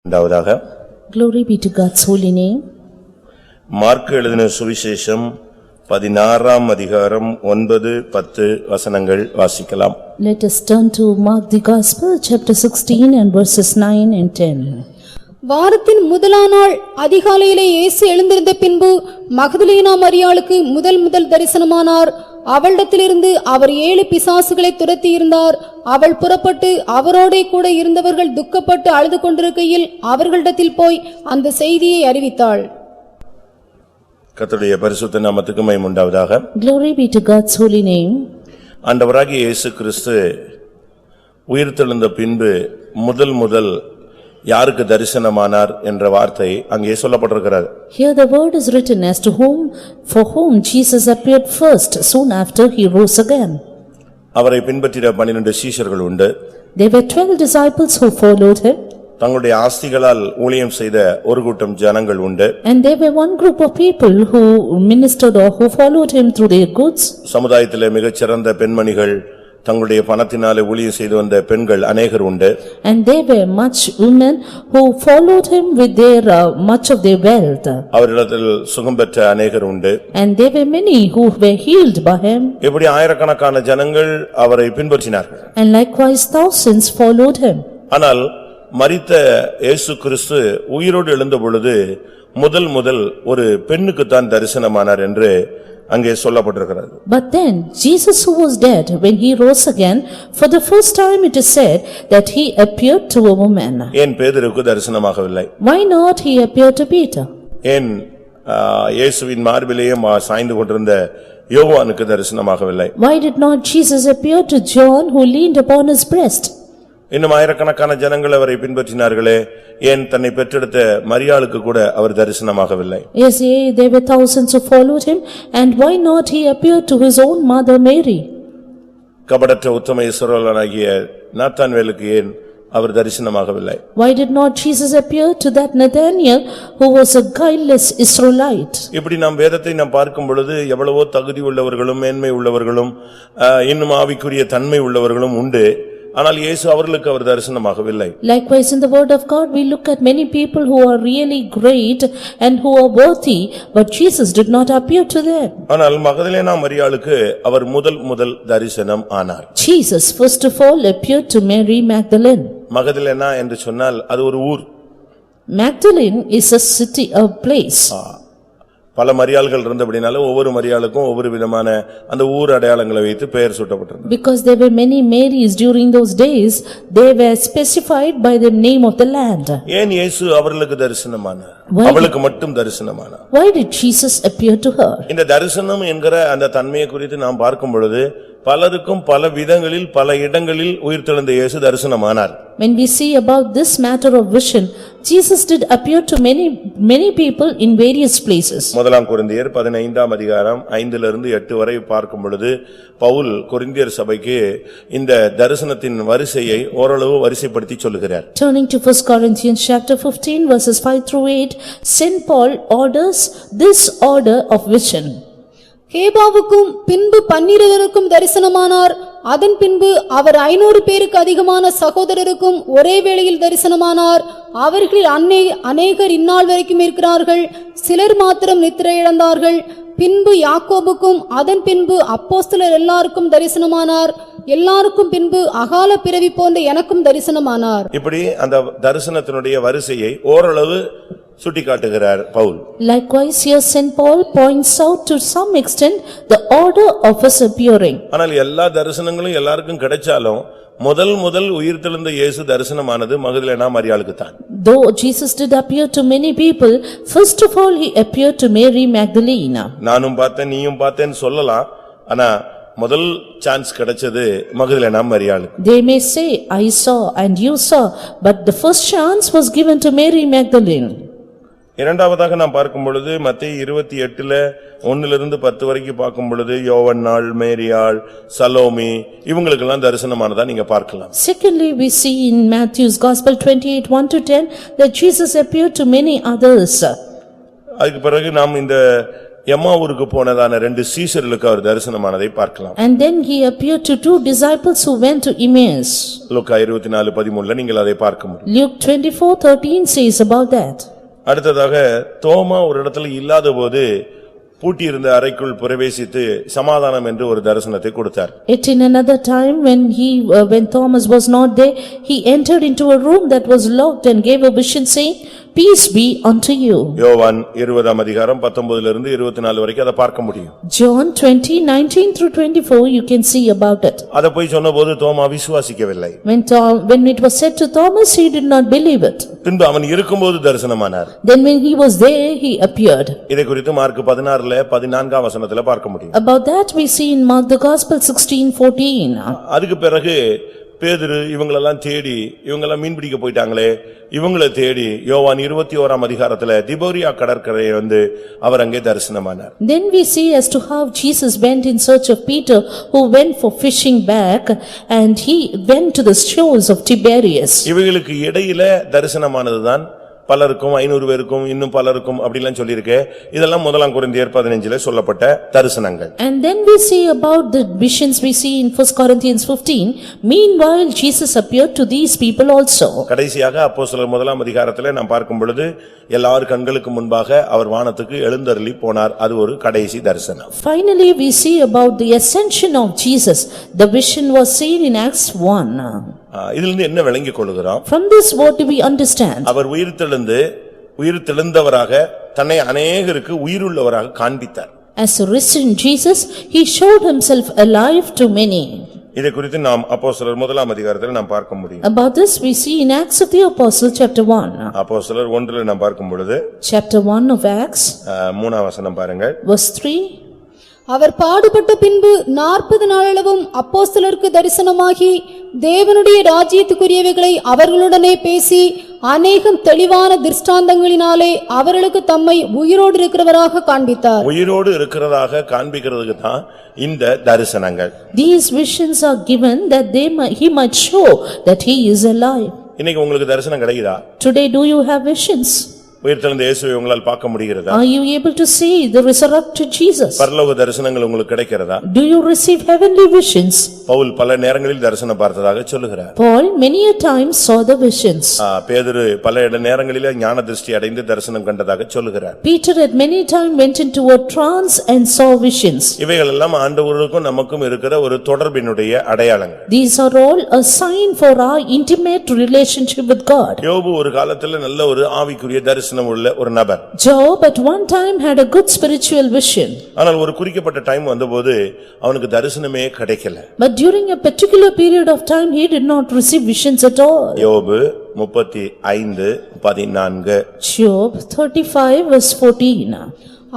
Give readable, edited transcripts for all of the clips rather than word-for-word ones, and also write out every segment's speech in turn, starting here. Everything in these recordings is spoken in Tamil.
இரண்டாவதாக Glory be to God's holy name. Mark எழுதின சுவிசேஷம் 16ஆம் அதிகாரம் 9-10 வசனங்கள் வாசிக்கலாம். Let us turn to Mark the Gospel, chapter 16 and verses 9 and 10. வாரத்தின் முதலாம் நாள் அதிகாலையிலே இயேசு எழுந்திருந்த பின்பு மகதலேனா மரியாளுக்கு முதல் தரிசனமானார். அவளிடத்திலிருந்து அவர் 7 பிசாசுகளை துரத்தி இருந்தார். அவள் புறப்பட்டு அவரோடே கூட இருந்தவர்கள் துக்கப்பட்டு அழுது கொண்டிருக்கையில் அவர்களிடத்தில் போய் அந்த செய்தியை அறிவித்தாள். கர்த்தருடைய பரிசுத்த நாமத்துக்கு மகிமை உண்டாவதாக. Glory be to God's holy name. ஆண்டவராகிய இயேசு கிறிஸ்து உயிர்த்தெழுந்த பின்பு முதல் யாருக்கு தரிசனமானார் என்ற வார்த்தை அங்கே சொல்லப்பட்டிருக்கிறது. Here the word is written as to for whom Jesus appeared first soon after he rose again. அவரை பின்பற்றிய 12 சீஷர்கள் உண்டு. There were 12 disciples who followed him. தங்களுடைய ஆஸ்திகளால் ஊழியம் செய்த ஒரு கூட்டம் ஜனங்கள் உண்டு. And there were one group of people who ministered or who followed him through their goods. சமுதாயத்திலே மிகச்சிறந்த பெண்மணிகள் தங்களுடைய பணத்தினாலே ஊழியம் செய்து வந்த பெண்கள் अनेகர் உண்டு. And there were much women who followed him with their much of their wealth. அவரிடத்தில் சுகம் பெற்ற अनेகர் உண்டு. And there were many who were healed by him. இப்படி ஆயிரக்கணக்கான ஜனங்கள் அவரை பின்பற்றினார்கள். And likewise thousands followed him. ஆனால் மரித்த இயேசு கிறிஸ்து உயிரோடு எழுந்த பொழுது முதல் ஒரு பெண்ணுக்கு தான் தரிசனமானார் என்று அங்கே சொல்லப்பட்டிருக்கிறது. But then Jesus who was dead, when he rose again, for the first time it is said that he appeared to a woman. ஏன் பேதுருக்கு தரிசனமாகவில்லை? Why not he appeared to Peter? ஏன் இயேசுவின் மார்பிலேயே சாய்ந்து கொண்டிருந்த யோவானுக்கு தரிசனமாகவில்லை? Why did not Jesus appear to John who leaned upon his breast? இன்னும் ஆயிரக்கணக்கான ஜனங்கள் அவரை பின்பற்றினார்களே, ஏன் தன்னை பெற்றெடுத்த மரியாளுக்கு கூட அவர் தரிசனமாகவில்லை? Yes, there were thousands who followed him, and why not he appeared to his own mother Mary? கபடற்ற உத்தம இஸ்ரவேலனாகிய நாத்தான்வேலுக்கு ஏன் அவர் தரிசனமாகவில்லை? Why did not Jesus appear to that Nathanael who was a guileless Israelite? இப்படி நாம் வேதத்தை நாம் பார்க்கும் பொழுது எவ்வளவோ தகுதி உள்ளவர்களும் மேன்மை உள்ளவர்களும் இன்னும் ஆவிக்குரிய தன்மை உள்ளவர்களும் உண்டு. ஆனால் இயேசு அவர்களுக்கு அவர் தரிசனமாகவில்லை. Likewise in the word of God we look at many people who are really great and who are worthy, but Jesus did not appear to them. ஆனால் மகதலேனா மரியாளுக்கு அவர் முதல் தரிசனம் ஆனார். Jesus first of all appeared to Mary Magdalene. மகதலேனா என்று சொன்னால் அது ஒரு ஊர். Magdalene is a city, a place. பல மரியாள்கள் இருந்தபடினால ஒவ்வொரு மரியாளுக்கும் ஒவ்வொரு விதமான அந்த ஊர் அடையாளங்களை வைத்து பெயர் சூட்டப்பட்டிருந்தது. Because there were many Marys during those days, they were specified by the name of the land. ஏன் இயேசு அவர்களுக்கு தரிசனமானார்? அவளுக்கு மட்டும் தரிசனமானார். Why did Jesus appear to her? இந்த தரிசனம் என்கிற அந்த தன்மையை குறித்து நாம் பார்க்கும் பொழுது பலருக்கும் பல விதங்களில் பல இடங்களில் உயிர்த்தெழுந்த இயேசு தரிசனமானார். When we see about this matter of vision, Jesus did appear to many people in various places. முதலாம் கொரிந்தியர் 15ஆம் அதிகாரம் 5-8 வரை பார்க்கும் பொழுது பவுல் கொரிந்தியர் சபைக்கு இந்த தரிசனத்தின் வரிசையை ஓரளவு வரிசைப்படுத்தி சொல்லுகிறார். Turning to 1 Corinthians chapter 15 verses 5-8, Saint Paul orders this order of vision. கேபாவுக்கும் பின்பு 12 தரிசனமானார். அதன் பின்பு அவர் 500 பேருக்கு அதிகமான சகோதரருக்கும் ஒரே வேளையில் தரிசனமானார். அவர்களில் அநேகர் இந்நாள் வரைக்கும் இருக்கிறார்கள், சிலர் மாத்திரம் நித்திரை இழந்தார்கள். பின்பு யாக்கோபுக்கும் அதன் பின்பு அப்போஸ்தலர் எல்லாருக்கும் தரிசனமானார். எல்லாருக்கும் பின்பு அகால பிறவி போன்ற எனக்கும் தரிசனமானார். இப்படி அந்த தரிசனத்தினுடைய வரிசையை ஓரளவு சுட்டிக்காட்டுகிறார் Pavul. Likewise here Saint Paul points out to some extent the order of his appearing. ஆனால் எல்லா தரிசனங்களும் எல்லாருக்கும் கிடைச்சாலும் முதல் உயிர்த்தெழுந்த இயேசு தரிசனமானது மகதலேனா மரியாளுக்கு தான். Though Jesus did appear to many people, first of all he appeared to Mary Magdalene. நானும் பார்த்தேன் நீயும் பார்த்தேன்னு சொல்லலாம், ஆனா முதல் சான்ஸ் கிடைச்சது மகதலேனா மரியாளுக்கு. They may say I saw and you saw, but the first chance was given to Mary Magdalene. இரண்டாவதாக நாம் பார்க்கும் பொழுது மத்தேயு 28:1-10 வரைக்கும் பார்க்கும் பொழுது யோவன்னாள், மேரியாள், சலோமி இவங்களுக்கெல்லாம் தரிசனமானதா நீங்க பார்க்கலாம். Secondly, we see in Matthew's Gospel 28:1-10 that Jesus appeared to many others. அதுக்கு பிறகு நாம் இந்த எம்மாவூருக்கு போனதான ரெண்டு சீஷர்களுக்கு அவர் தரிசனமானதை பார்க்கலாம். And then he appeared to two disciples who went to Emmaus. லூக்கா 24:13 நீங்கள் அதை பார்க்க முடியும். Luke 24:13 says about that. அடுத்ததாக தோமா ஒரு இடத்துல இல்லாதபோது பூட்டியிருந்த அறைக்குள் பிரவேசித்து சமாதானம் என்று ஒரு தரிசனத்தை கொடுத்தார். Yet in another time when Thomas was not there, he entered into a room that was locked and gave a vision saying, "Peace be unto you." யோவான் 20:19-24 வரைக்கும் அதை பார்க்க முடியும். John 20:19-24 you can see about it. அத போய் சொன்னபோது தோமா விசுவாசிக்கவில்லை. When it was said to Thomas, he did not believe it. பின்பு அவன் இருக்கும்போது தரிசனமானார். Then when he was there, he appeared. இதை குறித்து மார்க் 16:14 பார்க்க முடியும். About that we see in Mark the Gospel 16:14. அதுக்கு பிறகு பேதுரு இவங்களெல்லாம் தேடி இவங்கெல்லாம் மீன் பிடிக்க போயிட்டாங்களே இவங்களை தேடி யோவான் 21 திபோரியா கடற்கரையை வந்து அவர் அங்கே தரிசனமானார். Then we see as to how Jesus went in search of Peter who went for fishing back and he went to the shores of Tiberias. இவங்களுக்கு இடையில தரிசனமானதுதான் பலருக்கும் 500 பேருக்கும் இன்னும் பலருக்கும் அப்படிலாம் சொல்லியிருக்கு. இதெல்லாம் முதலாம் கொரிந்தியர் 15 சொல்லப்பட்ட தரிசனங்கள். And then we see about the visions we see in 1 Corinthians 15. Meanwhile Jesus appeared to these people also. கடைசியாக அப்போஸ்தலர் 1 நாம் பார்க்கும் பொழுது எல்லார் கண்களுக்கு முன்பாக அவர் வானத்துக்கு எழுந்தருளி போனார். அது ஒரு கடைசி தரிசனம். Finally we see about the ascension of Jesus. The vision was seen in Acts 1. இதிலிருந்து என்ன விளங்கிக் கொள்கிறோம்? From this what do we understand? அவர் உயிர்த்தெழுந்தவராக தன்னை அநேகருக்கு உயிருள்ளவராக காண்பித்தார். As a risen Jesus, he showed himself alive to many. இதை குறித்து நாம் அப்போஸ்தலர் 1 நாம் பார்க்க முடியும். About this we see in Acts of the Apostle chapter 1. அப்போஸ்தலர் 1 நாம் பார்க்கும் பொழுது Chapter 1 of Acts 3 வசனம் பாருங்கள். verse 3. அவர் பாடுபட்ட பின்பு 40 நாளளவும் அப்போஸ்தலருக்கு தரிசனமாகி தேவனுடைய ராஜ்யத்துக்குரியவைகளை அவர்களுடனே பேசி அநேகம் தெளிவான திருஷ்டாந்தங்களினாலே அவர்களுக்கு தம்மை உயிரோடு இருக்கிறவராக காண்பித்தார். உயிரோடு இருக்கிறதாக காண்பிக்கிறதுக்கு தான் இந்த தரிசனங்கள். These visions are given that he might show that he is alive. இன்னைக்கு உங்களுக்கு தரிசனம் கிடைக்குதா? Today do you have visions? உயிர்த்தெழுந்த இயேசுவை உங்களால் பார்க்க முடிகிறதா? Are you able to see the resurrected Jesus? பரலோக தரிசனங்கள் உங்களுக்கு கிடைக்கிறதா? Do you receive heavenly visions? Pavul பல நேரங்களில் தரிசனம் பார்த்ததாக சொல்லுகிறார். Paul many a time saw the visions. பேதுரு பல நேரங்களிலே ஞான திருஷ்டி அடைந்து தரிசனம் கண்டதாக சொல்லுகிறார். Peter at many time went into a trance and saw visions. இவைகள் எல்லாம் ஆண்டவருக்கும் நமக்கும் இருக்கிற ஒரு தொடர்பினுடைய அடையாளங்கள். These are all a sign for our intimate relationship with God. யோபு ஒரு காலத்துல நல்ல ஒரு ஆவிக்குரிய தரிசனம் உள்ள ஒரு நபர். Job at one time had a good spiritual vision. ஆனால் ஒரு குறிக்கப்பட்ட டைம் வந்தபோது அவனுக்கு தரிசனமே கிடைக்கல. But during a particular period of time he did not receive visions at all. யோபு 35:14. Job 35 verse 14.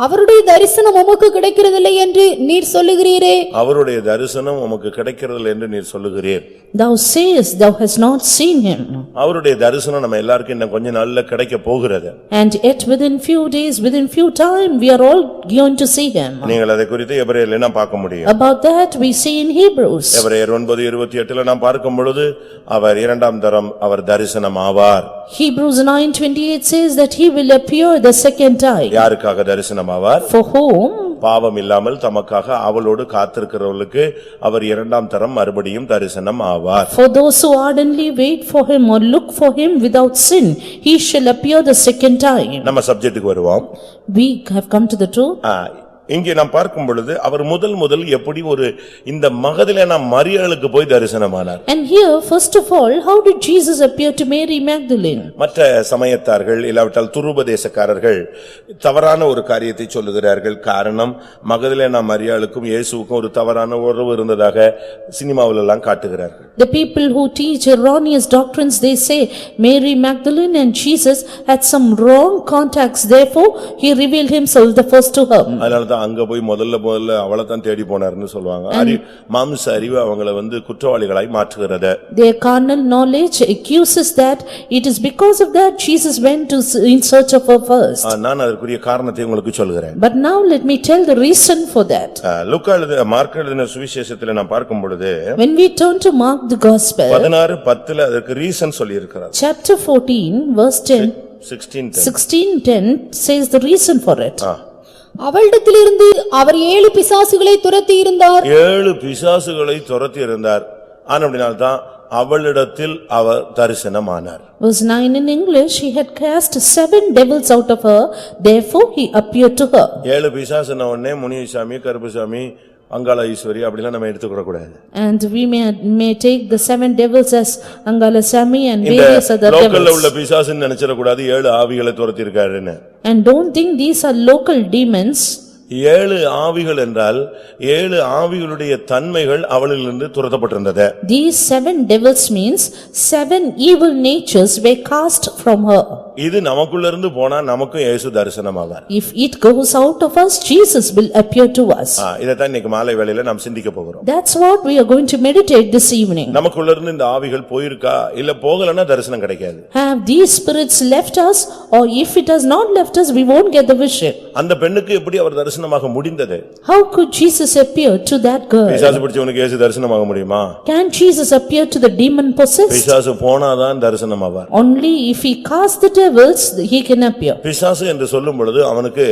அவருடைய தரிசனம் உமக்கு கிடைக்கிறதில்லை என்று நீர் சொல்லுகிறீரே. அவருடைய தரிசனம் உமக்கு கிடைக்கிறதில்லை என்று நீர் சொல்லுகிறீர். Thou sayest thou hast not seen him. அவருடைய தரிசனம் நம்ம எல்லாருக்கும் இன்னும் கொஞ்ச நாள்ல கிடைக்க போகிறது. And yet within few days, within few time, we are all going to see him. நீங்கள் அதை குறித்து எபிரேயர்ல நாம் பார்க்க முடியும். About that we see in Hebrews. எபிரேயர் 9:28 நாம் பார்க்கும் பொழுது அவர் இரண்டாம் தரம் அவர் தரிசனம் ஆவார். Hebrews 9:28 says that he will appear the second time. யாருக்காக தரிசனம் ஆவார்? For whom? பாவம் இல்லாமல் தமக்காக ஆவலோடு காத்திருக்கிறவர்களுக்கு அவர் இரண்டாம் தரம் மறுபடியும் தரிசனம் ஆவார். For those who ardently wait for him or look for him without sin, he shall appear the second time. நம்ம சப்ஜெக்ட்டுக்கு வருவோம். We have come to the truth. இங்கே நாம் பார்க்கும் பொழுது அவர் முதல் எப்படி ஒரு இந்த மகதலேனா மரியாளுக்கு போய் தரிசனமானார். And here first of all, how did Jesus appear to Mary Magdalene? மற்ற சமயத்தார்கள் இல்லாவிட்டால் துருபதேசக்காரர்கள் தவறான ஒரு காரியத்தை சொல்லுகிறார்கள். காரணம் மகதலேனா மரியாளுக்கும் இயேசுவுக்கும் ஒரு தவறான உறவு இருந்ததாக சினிமாவில் எல்லாம் காட்டுகிறார்கள். The people who teach erroneous doctrines, they say Mary Magdalene and Jesus had some wrong contacts, therefore he revealed himself the first to her. அங்க போய் முதல்ல அவளைத்தான் தேடி போனார்னு சொல்லுவாங்க. மாம்ச அறிவு அவங்களை குற்றவாளிகளாய் மாற்றுகிறது. Their carnal knowledge accuses that it is because of that Jesus went to in search of her first. நான் அதற்குரிய காரணத்தை உங்களுக்கு சொல்கிறேன். But now let me tell the reason for that. Luca mark எழுதின சுவிசேஷத்தில் நாம் பார்க்கும் பொழுது when we turn to Mark the Gospel 16:10 அதற்கு ரீசன் சொல்லி இருக்கிறார். Chapter 14 verse 10 16:10 says the reason for it. அவளிடத்திலிருந்து அவர் 7 பிசாசுகளை துரத்தி இருந்தார். 7 பிசாசுகளை துரத்தி இருந்தார். ஆனபடினால்தான் அவளிடத்தில் அவர் தரிசனமானார். Verse 9 in English, he had cast 7 devils out of her, therefore he appeared to her. 7 பிசாசுன உடனே முனியசாமி, கருப்புசாமி, அங்காள ஈஸ்வரி அப்படிலாம் நம்ம எடுத்துக்கூட கூடாது. And we may take the 7 devils as Angalasami and இந்த various other லோக்கல்ல உள்ள devils. பிசாசுன்னு நினைச்சிட கூடாது 7 ஆவிகளை துரத்தி இருக்காருன்னு. And don't think these are local demons. 7 ஆவிகள் என்றால் 7 ஆவிகளுடைய தன்மைகள் அவளிலிருந்து துரத்தப்பட்டிருந்தது. These 7 devils means 7 evil natures were cast from her. இது நமக்குள்ள இருந்து போனா நமக்கும் இயேசு தரிசனமாவார். If it goes out of us, Jesus will appear to us. இதத்தான் இன்னைக்கு மாலை வேளையில நாம் சிந்திக்க போகிறோம். That's what we are going to meditate this evening. நமக்குள்ள இருந்து இந்த ஆவிகள் போயிருக்கா இல்ல போகலன்னா தரிசனம் கிடைக்காது. Have these spirits left us, or if it has not left us, we won't get the vision. அந்த பெண்ணுக்கு எப்படி அவர் தரிசனமாக முடிந்தது? How could Jesus appear to that girl? பிசாசு பிடிச்சவனுக்கு இயேசு தரிசனமாக முடியுமா? Can Jesus appear to the demon possessed? பிசாசு போனாதான் தரிசனமாவார். Only if he casts the devils, he can appear. பிசாசு என்று சொல்லும் பொழுது அவனுக்கு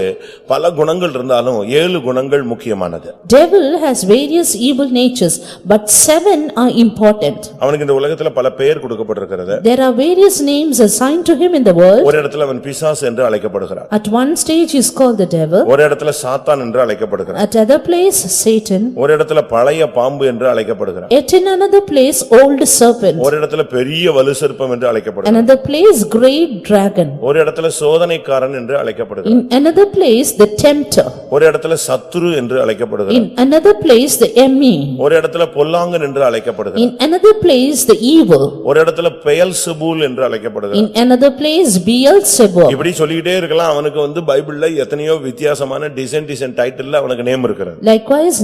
பல குணங்கள் இருந்தாலும் 7 குணங்கள் முக்கியமானது. Devil has various evil natures, but 7 are important. அவனுக்கு இந்த உலகத்துல பல பெயர் கொடுக்கப்பட்டிருக்கிறது. There are various names assigned to him in the world. ஒரு இடத்துல அவன் பிசாசு என்று அழைக்கப்படுகிறான். At one stage he is called the devil. ஒரு இடத்துல சாத்தான் என்று அழைக்கப்படுகிறான். At other place Satan. ஒரு இடத்துல பழைய பாம்பு என்று அழைக்கப்படுகிறான். Yet in another place old serpent. ஒரு இடத்துல பெரிய வலு சர்ப்பம் என்று அழைக்கப்படுகிறான். Another place great dragon. ஒரு இடத்துல சோதனைக்காரன் என்று அழைக்கப்படுகிறான். In another place the tempter. ஒரு இடத்துல சத்துரு என்று அழைக்கப்படுகிறான். In another place the enemy. ஒரு இடத்துல பொல்லாங்கன் என்று அழைக்கப்படுகிறான். In another place the evil. ஒரு இடத்துல பெயல்செபூல் என்று அழைக்கப்படுகிறான். In another place Beelzebub. இப்படி சொல்லிட்டே இருக்கலாம். அவனுக்கு பைபிள்ல எத்தனையோ வித்தியாசமான டிசைன் டைட்டில்ல அவனுக்கு நேம் இருக்கிறது. Likewise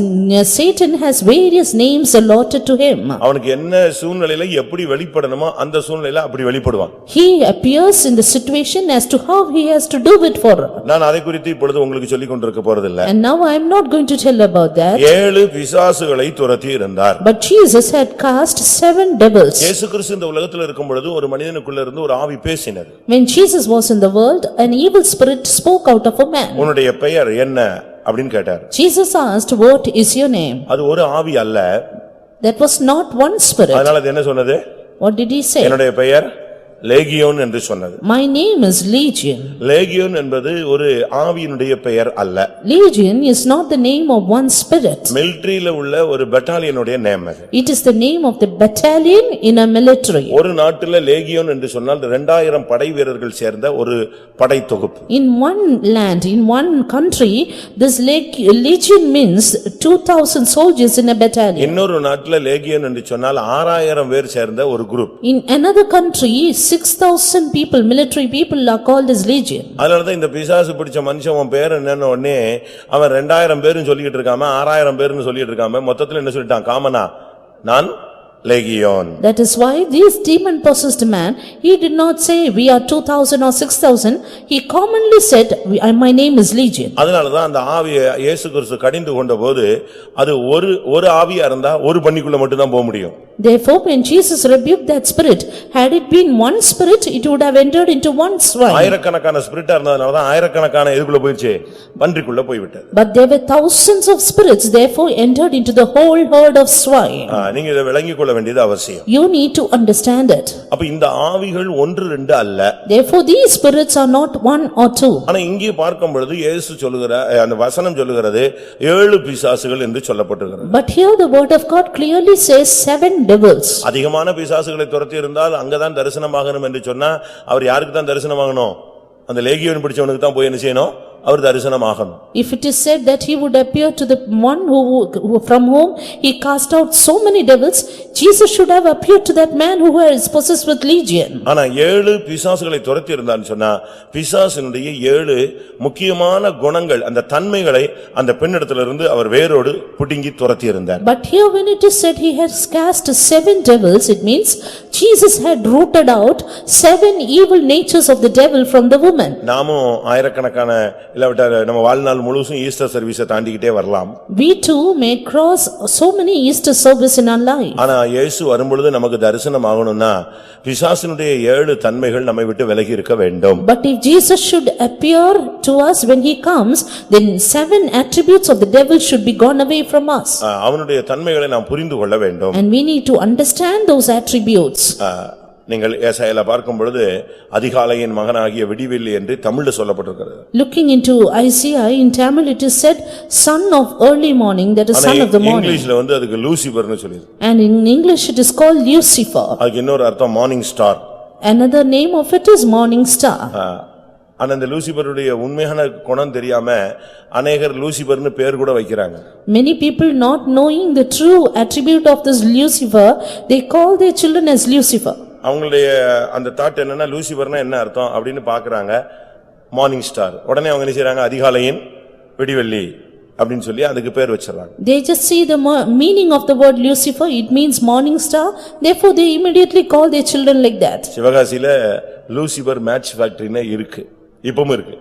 Satan has various names allotted to him. அவனுக்கு என்ன சூழ்நிலையில எப்படி வெளிப்படணுமோ அந்த சூழ்நிலையில அப்படி வெளிப்படுவான். He appears in the situation as to how he has to do it for her. நான் அதை குறித்து இப்பொழுது உங்களுக்கு சொல்லிக் கொண்டிருக்க போறதில்லை. And now I am not going to tell about that. 7 பிசாசுகளை துரத்தி இருந்தார். But Jesus had cast 7 devils. இயேசு கிறிஸ்து இந்த உலகத்தில் இருக்கும் பொழுது ஒரு மனிதனுக்குள்ள இருந்து ஒரு ஆவி பேசினது. When Jesus was in the world, an evil spirit spoke out of a man. உன்னுடைய பெயர் என்ன அப்படினு கேட்டார். Jesus asked, "What is your name?" அது ஒரு ஆவி அல்ல. That was not one spirit. அதனால அது என்ன சொன்னது? What did he say? என்னுடைய பெயர் லேகியோன் என்று சொன்னது. My name is Legion. லேகியோன் என்பது ஒரு ஆவியினுடைய பெயர் அல்ல. Legion is not the name of one spirit. மிலிட்டரியில உள்ள ஒரு பட்டாலியனுடைய நேம் அது. It is the name of the battalion in a military. ஒரு நாட்டுல லேகியோன் என்று சொன்னால் 2000 படை வீரர்கள் சேர்ந்த ஒரு படை தொகுப்பு. In one land, in one country, this legion means 2000 soldiers in a battalion. இன்னொரு நாட்டுல லேகியோன் என்று சொன்னால் 6000 பேர் சேர்ந்த ஒரு group. In another country, 6,000 people, military people are called as legion. அதனாலதான் இந்த பிசாசு பிடிச்ச மனுஷன் உன் பேர் என்னன்னு உடனே அவன் 2000 பேருன்னு சொல்லிட்டு இருக்காம 6000 பேருன்னு சொல்லிட்டு இருக்காம மொத்தத்துல என்ன சொல்லிட்டான்? காமனா நான் லேகியோன். That is why this demon possessed man, he did not say we are 2000 or 6000, he commonly said my name is Legion. அதனாலதான் அந்த ஆவியை இயேசு கிறிஸ்து கடிந்து கொண்டபோது அது ஒரு ஆவியா இருந்தா ஒரு பன்னிக்குள்ள மட்டும் தான் போக முடியும். Therefore when Jesus rebuked that spirit, had it been one spirit, it would have entered into one swine. ஆயிரக்கணக்கான ஸ்பிரிட்டா இருந்ததனாலதான் ஆயிரக்கணக்கான எதுக்குள்ள போயிடுச்சு? பன்றிக்குள்ள போய்விட்டது. But there were thousands of spirits therefore entered into the whole herd of swine. நீங்க இதை விளங்கிக் கொள்ள வேண்டியது அவசியம். You need to understand it. அப்ப இந்த ஆவிகள் 1 2 அல்ல. Therefore these spirits are not 1 or 2. ஆனா இங்கே பார்க்கும் பொழுது இயேசு சொல்லுகிற அந்த வசனம் சொல்லுகிறது 7 பிசாசுகள் என்று சொல்லப்பட்டிருக்கிறது. But here the word of God clearly says 7 devils. அதிகமான பிசாசுகளை துரத்தி இருந்தால் அங்கதான் தரிசனமாகணும் என்று சொன்னா அவர் யாருக்கு தான் தரிசனமாகணும்? அந்த லேகியோன் பிடிச்சவனுக்கு தான் போய் என்ன செய்யணும்? அவர் தரிசனமாகணும். If it is said that he would appear to the one who from whom he cast out so many devils, Jesus should have appeared to that man who is possessed with legion. ஆனா 7 பிசாசுகளை துரத்தி இருந்தான்னு சொன்னா பிசாசினுடைய 7 முக்கியமான குணங்கள் அந்த தன்மைகளை அந்த பெண்ணிடத்திலிருந்து அவர் வேரோடு புடுங்கி துரத்தி இருந்தார். But here when it is said he has cast 7 devils, it means Jesus had rooted out 7 evil natures of the devil from the woman. நாமும் ஆயிரக்கணக்கான இல்லாவிட்டா நம்ம வாழ்நாள் முழுசும் ஈஸ்டர் சர்வீஸை தாண்டிக்கிட்டே வரலாம். We too may cross so many Easter service in our life. ஆனா இயேசு வரும்பொழுது நமக்கு தரிசனம் ஆகணும்னா பிசாசினுடைய 7 தன்மைகள் நம்மை விட்டு விலகி இருக்க வேண்டும். But if Jesus should appear to us when he comes, then 7 attributes of the devil should be gone away from us. அவனுடைய தன்மைகளை நாம் புரிந்து கொள்ள வேண்டும். And we need to understand those attributes. நீங்கள் ஏசாயால பார்க்கும் பொழுது அதிகாலையின் மகனாகிய விடிவெள்ளி என்று தமிழ்ல சொல்லப்பட்டிருக்கிறது. Looking into Isaiah, in Tamil it is said son of early morning, that is son of the morning. இங்கிலீஷ்ல வந்து அதுக்கு லூசிபர்னு சொல்லிருக்கு. And in English it is called Lucifer. அதுக்கு இன்னொரு அர்த்தம் morning star. Another name of it is morning star. ஆனா இந்த லூசிபருடைய உண்மையான குணம் தெரியாம அநேகர் லூசிபர்னு பேர் கூட வைக்கிறாங்க. Many people not knowing the true attribute of this Lucifer, they call their children as Lucifer. அவங்களுடைய அந்த தாட் என்னன்னா லூசிபர்னா என்ன அர்த்தம் அப்படின்னு பாக்குறாங்க. Morning star. உடனே அவங்க என்ன செய்றாங்க, அதிகாலையின் விடிவெள்ளி அப்படின்னு சொல்லி அதுக்கு பேர் வச்சிரறாங்க. They just see the meaning of the word Lucifer, it means morning star, therefore they immediately call their children like that. சிவகாசியில லூசிபர் மேட்ச் ஃபேக்டரினா இருக்கு, இப்பவும் இருக்கு.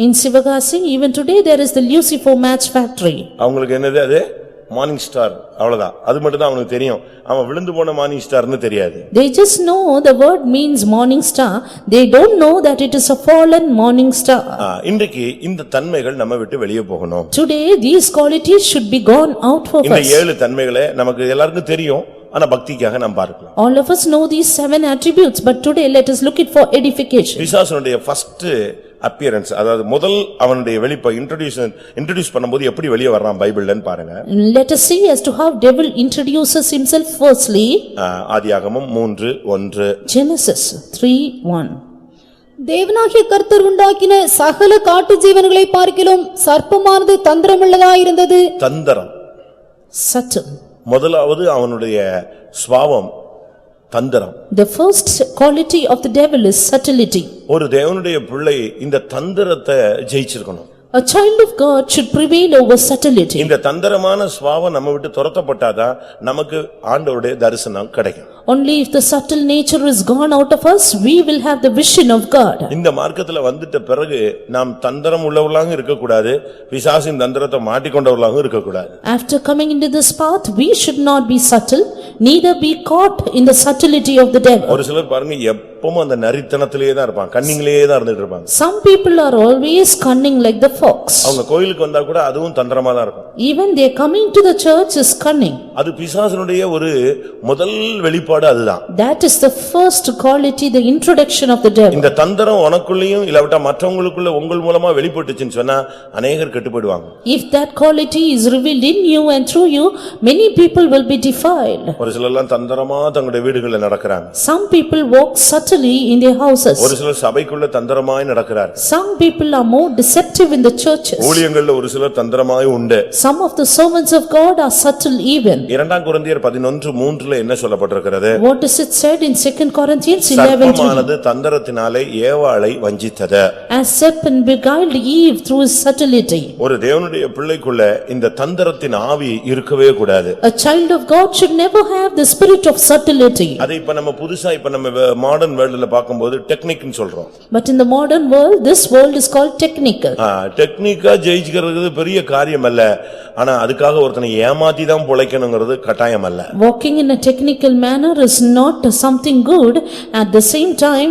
In Sivagasi even today there is the Lucifer match factory. அவங்களுக்கு என்னது அது மார்னிங் ஸ்டார், அவ்வளவுதான். அது மட்டும் தான் அவனுக்கு தெரியும். அவன் விழுந்து போன மார்னிங் ஸ்டார்னு தெரியாது. They just know the word means morning star, they don't know that it is a fallen morning star. இன்றைக்கு இந்த தன்மைகள் நம்ம விட்டு வெளியே போகணும். Today these qualities should be gone out of us. இந்த 7 தன்மைகளை நமக்கு எல்லாருக்கும் தெரியும், ஆனா பக்திக்காக நாம் பார்க்கலாம். All of us know these 7 attributes, but today let us look it for edification. பிசாசுனுடைய ஃபர்ஸ்ட் அப்பியரன்ஸ், அதாவது முதல் அவனுடைய வெளிப்பை இன்ட்ரோ듀ce பண்ணும்போது எப்படி வெளியே வர்றான் பைபிள்லன்னு பாருங்க. Let us see as to how devil introduces himself firstly. ஆதியாகமம் 3:1. Genesis 3:1. தேவனாகிய கர்த்தர் உண்டாக்கின சகல காட்டு ஜீவன்களை பார்க்கிலும் சர்ப்பமானது தந்திரமுள்ளதாயிருந்தது. தந்திரம், Subtle. முதலாவது அவனுடைய சுபாவம் தந்திரம். The first quality of the devil is subtlety. ஒரு தேவனுடைய பிள்ளை இந்த தந்திரத்தை ஜெயிச்சிருக்கணும். A child of God should prevail over subtlety. இந்த தந்திரமான சுபாவம் நம்ம விட்டு துரத்தப்பட்டாதான் நமக்கு ஆண்டவருடைய தரிசனம் கிடைக்கும். Only if the subtle nature is gone out of us, we will have the vision of God. இந்த மார்க்கத்துல வந்துட்ட பிறகு நாம் தந்திரம் உள்ளவர்களாக இருக்கக்கூடாது, பிசாசின் தந்திரத்தை மாட்டிக்கொண்டவர்களாக இருக்கக்கூடாது. After coming into this path, we should not be subtle, neither be caught in the subtlety of the devil. ஒரு சிலர் பாருங்க எப்பவும் அந்த நரித்தனத்திலேயே தான் இருப்பாங்க, கன்னிங்லயே தான் இருந்துட்டு இருப்பாங்க. Some people are always cunning like the fox. அவங்க கோயிலுக்கு வந்தா கூட அதுவும் தந்திரமா தான் இருக்கும். Even they coming to the church is cunning. அது பிசாசினுடைய ஒரு முதல் வெளிப்பாடு அதுதான். That is the first quality, the introduction of the devil. இந்த தந்திரம் உனக்குள்ளேயும் இல்லாவிட்டா மற்றவங்களுக்குள்ள உங்கள் மூலமா வெளிப்பட்டுச்சுன்னு சொன்னா அநேகர் கெட்டு போய்டுவாங்க. If that quality is revealed in you and through you, many people will be defiled. ஒரு சிலர்லாம் தந்திரமா தங்களுடைய வீடுகளில் நடக்கறாங்க. Some people walk subtly in their houses. ஒரு சிலர் சபைக்குள்ள தந்திரமாய் நடக்கறாங்க. Some people are more deceptive in the churches. ஊழியங்கள்ல ஒரு சிலர் தந்திரமாய் உண்டு. Some of the servants of God are subtle even. 2 கொரிந்தியர் 11:3 என்ன சொல்லப்பட்டிருக்கிறது? What is it said in 2 Corinthians 11:3? சர்ப்பமானது தந்திரத்தினாலே ஏவாளை வஞ்சித்தது. As serpent beguiled Eve through his subtlety. ஒரு தேவனுடைய பிள்ளைக்குள்ள இந்த தந்திரத்தின் ஆவி இருக்கவே கூடாது. A child of God should never have the spirit of subtlety. அதை இப்ப நம்ம புதுசா இப்ப நம்ம மாடர்ன் வேர்ல்ட்ல பாக்கும்போது டெக்னிக்னு சொல்றோம். But in the modern world, this world is called technical. டெக்னிக்கா ஜெயிக்கிறது பெரிய காரியம் அல்ல, ஆனா அதுக்காக ஒருத்தனை ஏமாத்தி தான் பொழைக்கணும்ங்கிறது கட்டாயம் அல்ல. Walking in a technical manner is not something good, at the same time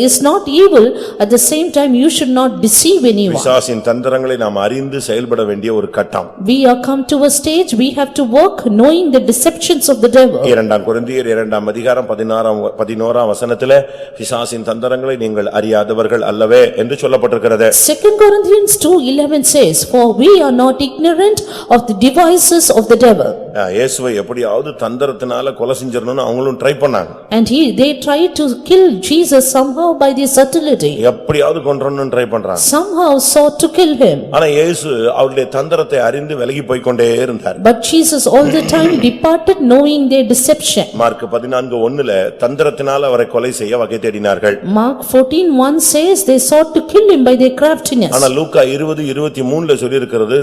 is not evil, at the same time you should not deceive anyone. பிசாசின் தந்திரங்களை நாம் அறிந்து செயல்பட வேண்டிய ஒரு கட்டம். We are come to a stage we have to work knowing the deceptions of the devil. 2 கொரிந்தியர் 2 அதிகாரம் 11 வசனத்திலே பிசாசின் தந்திரங்களை நீங்கள் அறியாதவர்கள் அல்லவே என்று சொல்லப்பட்டிருக்கிறது. 2 Corinthians 2:11 says, for we are not ignorant of the devices of the devil. இயேசுவை எப்படியாவது தந்திரத்தினால கொலை செஞ்சிரணும்னு அவங்களும் ட்ரை பண்ணாங்க. And they tried to kill Jesus somehow by their subtlety. எப்படியாவது கொன்றணும்னு ட்ரை பண்றாங்க. Somehow sought to kill him. ஆனா இயேசு அவருடைய தந்திரத்தை அறிந்து விலகி போய் கொண்டே இருந்தார். But Jesus all the time departed knowing their deception. Mark 14:1 தந்திரத்தினால அவரை கொலை செய்ய வகை தேடினார்கள். Mark 14:1 says they sought to kill him by their craftiness. ஆனா லூக்கா 20:23 சொல்லி இருக்கிறது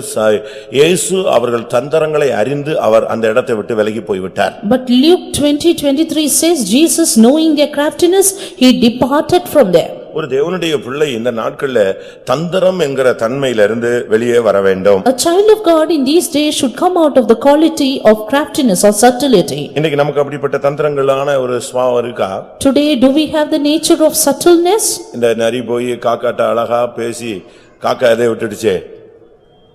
இயேசு அவர்கள் தந்திரங்களை அறிந்து அவர் அந்த இடத்தை விட்டு விலகி போய் விட்டார். But Luke 20:23 says Jesus knowing their craftiness he departed from there. ஒரு தேவனுடைய பிள்ளை இந்த நாட்கள்ல தந்திரம் என்கிற தன்மையிலிருந்து வெளியே வர வேண்டும். A child of God in these days should come out of the quality of craftiness or subtlety. இன்னைக்கு நமக்கு அப்படிப்பட்ட தந்திரங்களான ஒரு சுபாவம் இருக்கா? Today, do we have the nature of subtleness? இந்த நரி போய் காக்காட்ட அழகா பேசி காக்கா எதை விட்டுடுச்சே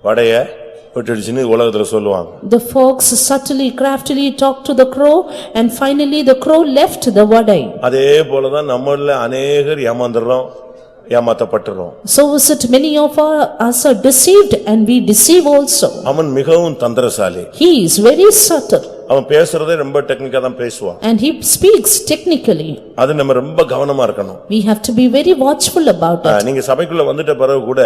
வடைய விட்டுடுச்சுன்னு உலகத்துல சொல்லுவாங்க. The fox subtly, craftily talked to the crow and finally the crow left the vadai. அதே போலதான் நம்மள அநேகர் ஏமாத்தப்பட்டுறோம். So is it many of us are deceived and we deceive also. அவன் மிகவும் தந்திரசாலி. He is very subtle. அவன் பேசுறதே ரொம்ப டெக்னிக்கா தான் பேசுவான். And he speaks technically. அது நம்ம ரொம்ப கவனமா இருக்கணும். We have to be very watchful about it. நீங்க சபைக்குள்ள வந்துட்ட பிறகு கூட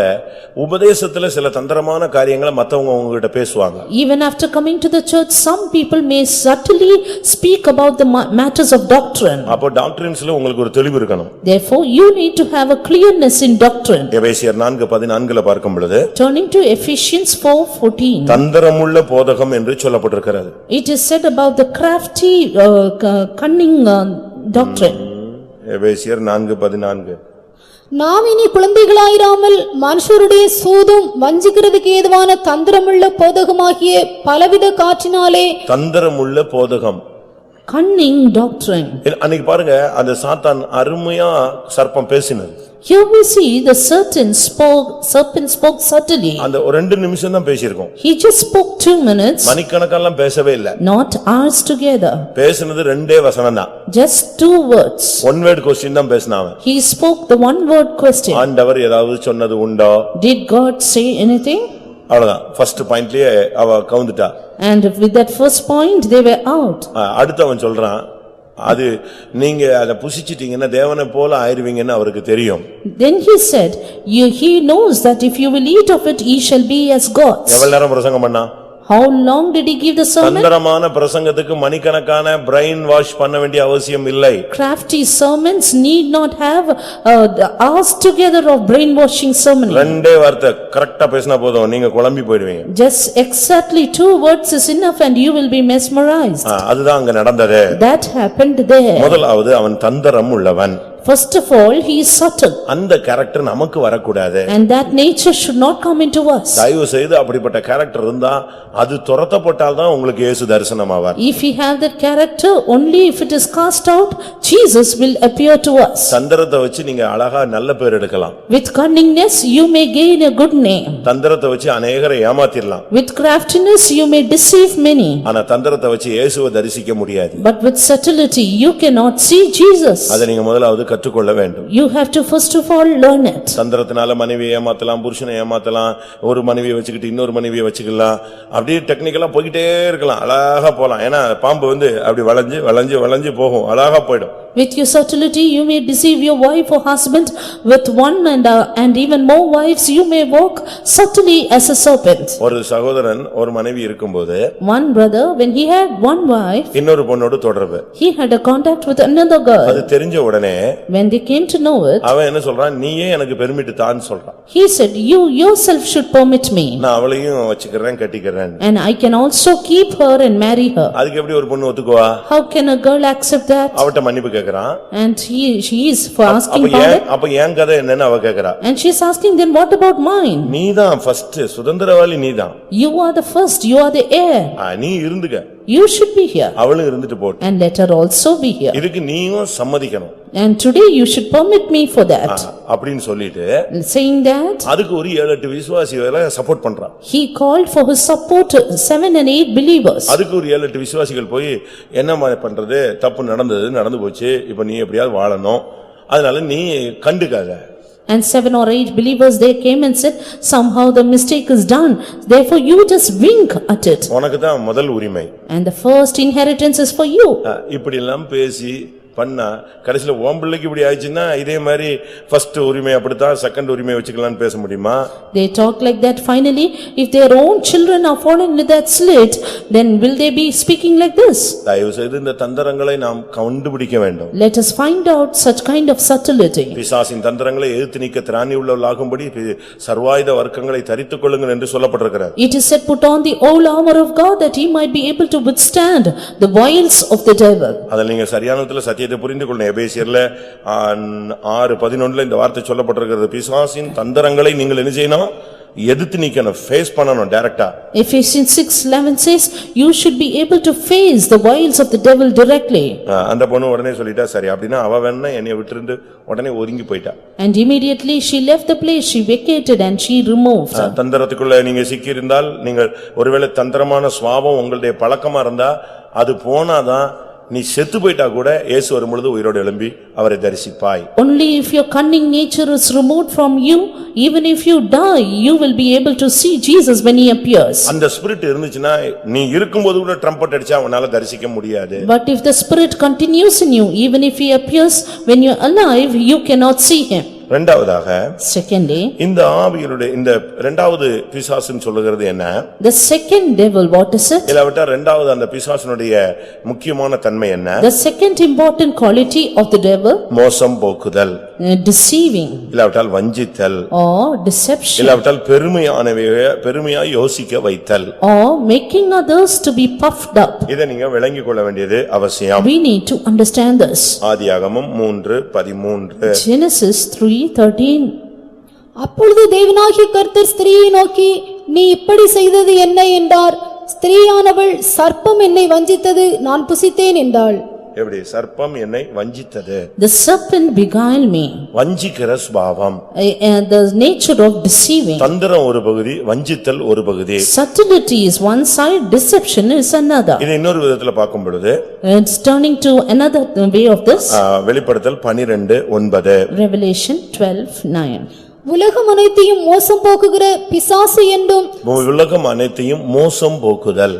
உபதேசத்துல சில தந்திரமான காரியங்களை மத்தவங்க உங்ககிட்ட பேசுவாங்க. Even after coming to the church, some people may subtly speak about the matters of doctrine. அப்போ டாக்டரின்ஸ்ல உங்களுக்கு ஒரு தெளிவு இருக்கணும். Therefore, you need to have a clearness in doctrine. எபேசியர் 4:14 பார்க்கும் பொழுது Turning to Ephesians 4:14. தந்திரமுள்ள போதகம் என்று சொல்லப்பட்டிருக்கிறது. It is said about the crafty, cunning doctrine. எபேசியர் 4:14. நாம் இனி குழந்தைகளாயிராமல் மனுஷருடைய சூதும் வஞ்சிக்கிறதுக்கு ஏதுவான தந்திரமுள்ள போதகமாகிய பலவித காற்றினாலே. தந்திரமுள்ள போதகம், Cunning doctrine. அன்னைக்கு பாருங்க அந்த சாத்தான் அருமையா சர்ப்பம் பேசினது. Here we see the serpent spoke subtly. அந்த ஒரு 2 நிமிஷம் தான் பேசியிருக்கோம். He just spoke 2 minutes. மணிக்கணக்கெல்லாம் பேசவே இல்ல. Not hours together. பேசினது 2 வசனம் தான். Just 2 words. One word question தான் பேசினான். He spoke the one word question. ஆண்டவர் ஏதாவது சொன்னது உண்டோ? Did God say anything? அவ்வளவுதான். ஃபர்ஸ்ட் பாயிண்ட்லயே அவ கவுந்துட்டா. And with that first point they were out. அடுத்தவன் சொல்றான் அது நீங்க அத புசிச்சிட்டீங்கன்னா தேவனை போல ஆயிருவீங்கன்னு அவருக்கு தெரியும். Then he said, he knows that if you will eat of it, ye shall be as gods. எவ்வளவு நேரம் பிரசங்கம் பண்ணா? How long did he give the sermon? தந்திரமான பிரசங்கத்துக்கு மணிக்கணக்கான பிரைன் வாஷ் பண்ண வேண்டிய அவசியம் இல்லை. Crafty sermons need not have the hours together of brainwashing sermon. 2 வார்த்தை கரெக்ட்டா பேசினா போதும் நீங்க குழம்பி போய்டுவீங்க. Just exactly 2 words is enough and you will be mesmerized. அதுதான் அங்க நடந்தது. That happened there. முதலாவது அவன் தந்திரம் உள்ளவன். First of all, he is subtle. அந்த கேரக்டர் நமக்கு வரக்கூடாது. And that nature should not come into us. தயவு செய்து அப்படிப்பட்ட கேரக்டர் இருந்தா அது துரத்தப்பட்டால் தான் உங்களுக்கு இயேசு தரிசனமாவார். If we have that character, only if it is cast out, Jesus will appear to us. தந்திரத்தை வச்சு நீங்க அழகா நல்ல பேர் எடுக்கலாம். With cunningness, you may gain a good name. தந்திரத்தை வச்சு அநேகரை ஏமாத்திரலாம். With craftiness, you may deceive many. ஆனா தந்திரத்தை வச்சு இயேசுவை தரிசிக்க முடியாது. But with subtlety, you cannot see Jesus. அதை நீங்க முதலாவது கற்றுக்கொள்ள வேண்டும். You have to first of all learn it. தந்திரத்தினால மனைவியை ஏமாத்தலாம், புருஷனை ஏமாத்தலாம், ஒரு மனைவியை வச்சுக்கிட்டு இன்னொரு மனைவியை வச்சுக்கலாம், அப்படியே டெக்னிக்கலா போயிட்டே இருக்கலாம், அழகா போலாம். ஏன்னா பாம்பு அப்படி வளைஞ்சு வளைஞ்சு வளைஞ்சு போகும், அழகா போயிடும். With your subtlety, you may deceive your wife or husband. With one and even more wives, you may walk subtly as a serpent. ஒரு சகோதரன் ஒரு மனைவி இருக்கும்போது One brother, when he had one wife, இன்னொரு பொண்ணோடு தொடர்பு. he had a contact with another girl. அது தெரிஞ்ச உடனே When they came to know it, அவன் என்ன சொல்றான், நீயே எனக்கு பெர்மிட் தான்னு சொல்றான். he said, you yourself should permit me. நான் அவளையும் வச்சுக்கிறேன், கட்டிக்கிறேன். And I can also keep her and marry her. அதுக்கு எப்படி ஒரு பொண்ணு ஒத்துக்குவா? How can a girl accept that? அவட்ட மன்னிப்பு கேக்குறான். And she is for asking pardon. அப்ப ஏன் கதை என்னன்னு அவ கேக்குறா. And she is asking, then what about mine? நீதான் ஃபர்ஸ்ட் சுதந்திரவாளி, நீதான். You are the first, you are the heir. நீ இருந்துக்க. You should be here. அவளும் இருந்துட்டு போட்டு. And let her also be here. இதுக்கு நீயும் சம்மதிக்கணும். And today you should permit me for that. அப்படினு சொல்லிட்டு saying that, அதுக்கு ஒரு 7-8 விசுவாசிகளை சப்போர்ட் பண்றான். he called for his support 7 and 8 believers. அதுக்கு ஒரு 7-8 விசுவாசிகள் போய் என்ன பண்றது, தப்பு நடந்து போச்சு, இப்ப நீ எப்படியாவது வாழணும், அதனால நீ கண்டுக்காத. And 7 or 8 believers, they came and said, somehow the mistake is done, therefore you just wink at it. உனக்கு தான் முதல் உரிமை. And the first inheritance is for you. இப்படி எல்லாம் பேசி பண்ணா கடைசில ஓம்பிள்ளைக்கு இப்படி ஆயிடுச்சுன்னா இதே மாதிரி ஃபர்ஸ்ட் உரிமை அப்படித்தான் செகண்ட் உரிமை வச்சுக்கலாம்னு பேச முடியுமா? They talk like that. Finally, if their own children are fallen into that slit, then will they be speaking like this? தயவு செய்து இந்த தந்திரங்களை நாம் கண்டுபிடிக்க வேண்டும். Let us find out such kind of subtlety. பிசாசின் தந்திரங்களை எதிர்த்து நிற்க திராணி உள்ளவர்களாகும்படி சர்வாயுத வர்க்கங்களை தரித்துக் கொள்ளுங்கள் என்று சொல்லப்பட்டிருக்கிறது. It is said, put on the whole armor of God that he might be able to withstand the wiles of the devil. அதில் நீங்க சரியான விதத்துல சத்தியத்தை புரிந்து கொள்ளணும். எபேசியர்ல 6:11 இந்த வார்த்தை சொல்லப்பட்டிருக்கிறது. பிசாசின் தந்திரங்களை நீங்கள் என்ன செய்யணும்? எதிர்த்து நிக்கணும், ஃபேஸ் பண்ணணும் டைரக்டா. Ephesians 6:11 says, you should be able to face the wiles of the devil directly. அந்த பொண்ணு உடனே சொல்லிட்டா, சரி அப்படின்னா அவ வேணா என்னைய விட்டுருந்து உடனே ஒதுங்கி போயிட்டா. And immediately she left the place, she vacated and she removed. தந்திரத்துக்குள்ள நீங்க சிக்கி இருந்தால், நீங்கள் ஒருவேளை தந்திரமான சுபாவம் உங்களுடைய பழக்கமா இருந்தா, அது போனாதான் நீ செத்து போயிட்டா கூட இயேசு வரும்பொழுது உயிரோடு எழும்பி அவரை தரிசிப்பாய். Only if your cunning nature is removed from you, even if you die, you will be able to see Jesus when he appears. அந்த ஸ்பிரிட் இருந்துச்சுன்னா நீ இருக்கும்போது கூட ட்ரம்பட் அடிச்சா உன்னால தரிசிக்க முடியாது. But if the spirit continues in you, even if he appears when you are alive, you cannot see him. இரண்டாவதாக, Secondly, இந்த ஆவியினுடைய இந்த இரண்டாவது பிசாசுன்னு சொல்லுகிறது என்ன? the second devil, what is it? இல்லாவிட்டா இரண்டாவது அந்த பிசாசுனுடைய முக்கியமான தன்மை என்ன? The second important quality of the devil, மோசம் போக்குதல், deceiving இல்லாவிட்டால் வஞ்சித்தல், or deception, இல்லாவிட்டால் பெருமையாய் யோசிக்க வைத்தல், or making others to be puffed up. இதை நீங்க விளங்கிக் கொள்ள வேண்டியது அவசியம். We need to understand this. ஆதியாகமம் 3:13. Genesis 3:13. அப்பொழுது தேவனாகிய கர்த்தர் ஸ்திரீயை நோக்கி, நீ இப்படி செய்தது என்ன என்றார். ஸ்திரீயானவள், சர்ப்பம் என்னை வஞ்சித்தது, நான் புசித்தேன் என்றாள். எப்படி? சர்ப்பம் என்னை வஞ்சித்தது. The serpent beguiled me. வஞ்சிக்கிற சுபாவம், The nature of deceiving. தந்திரம் ஒரு பகுதி, வஞ்சித்தல் ஒரு பகுதி. Subtlety is one side, deception is another. இது இன்னொரு விதத்துல பார்க்கும் பொழுது, It's turning to another way of this. வெளிப்படுத்தல் 12:9. Revelation 12:9. உலகம் அனைத்தையும் மோசம் போக்குகிற பிசாசு என்றும், உலகம் அனைத்தையும் மோசம் போக்குதல்,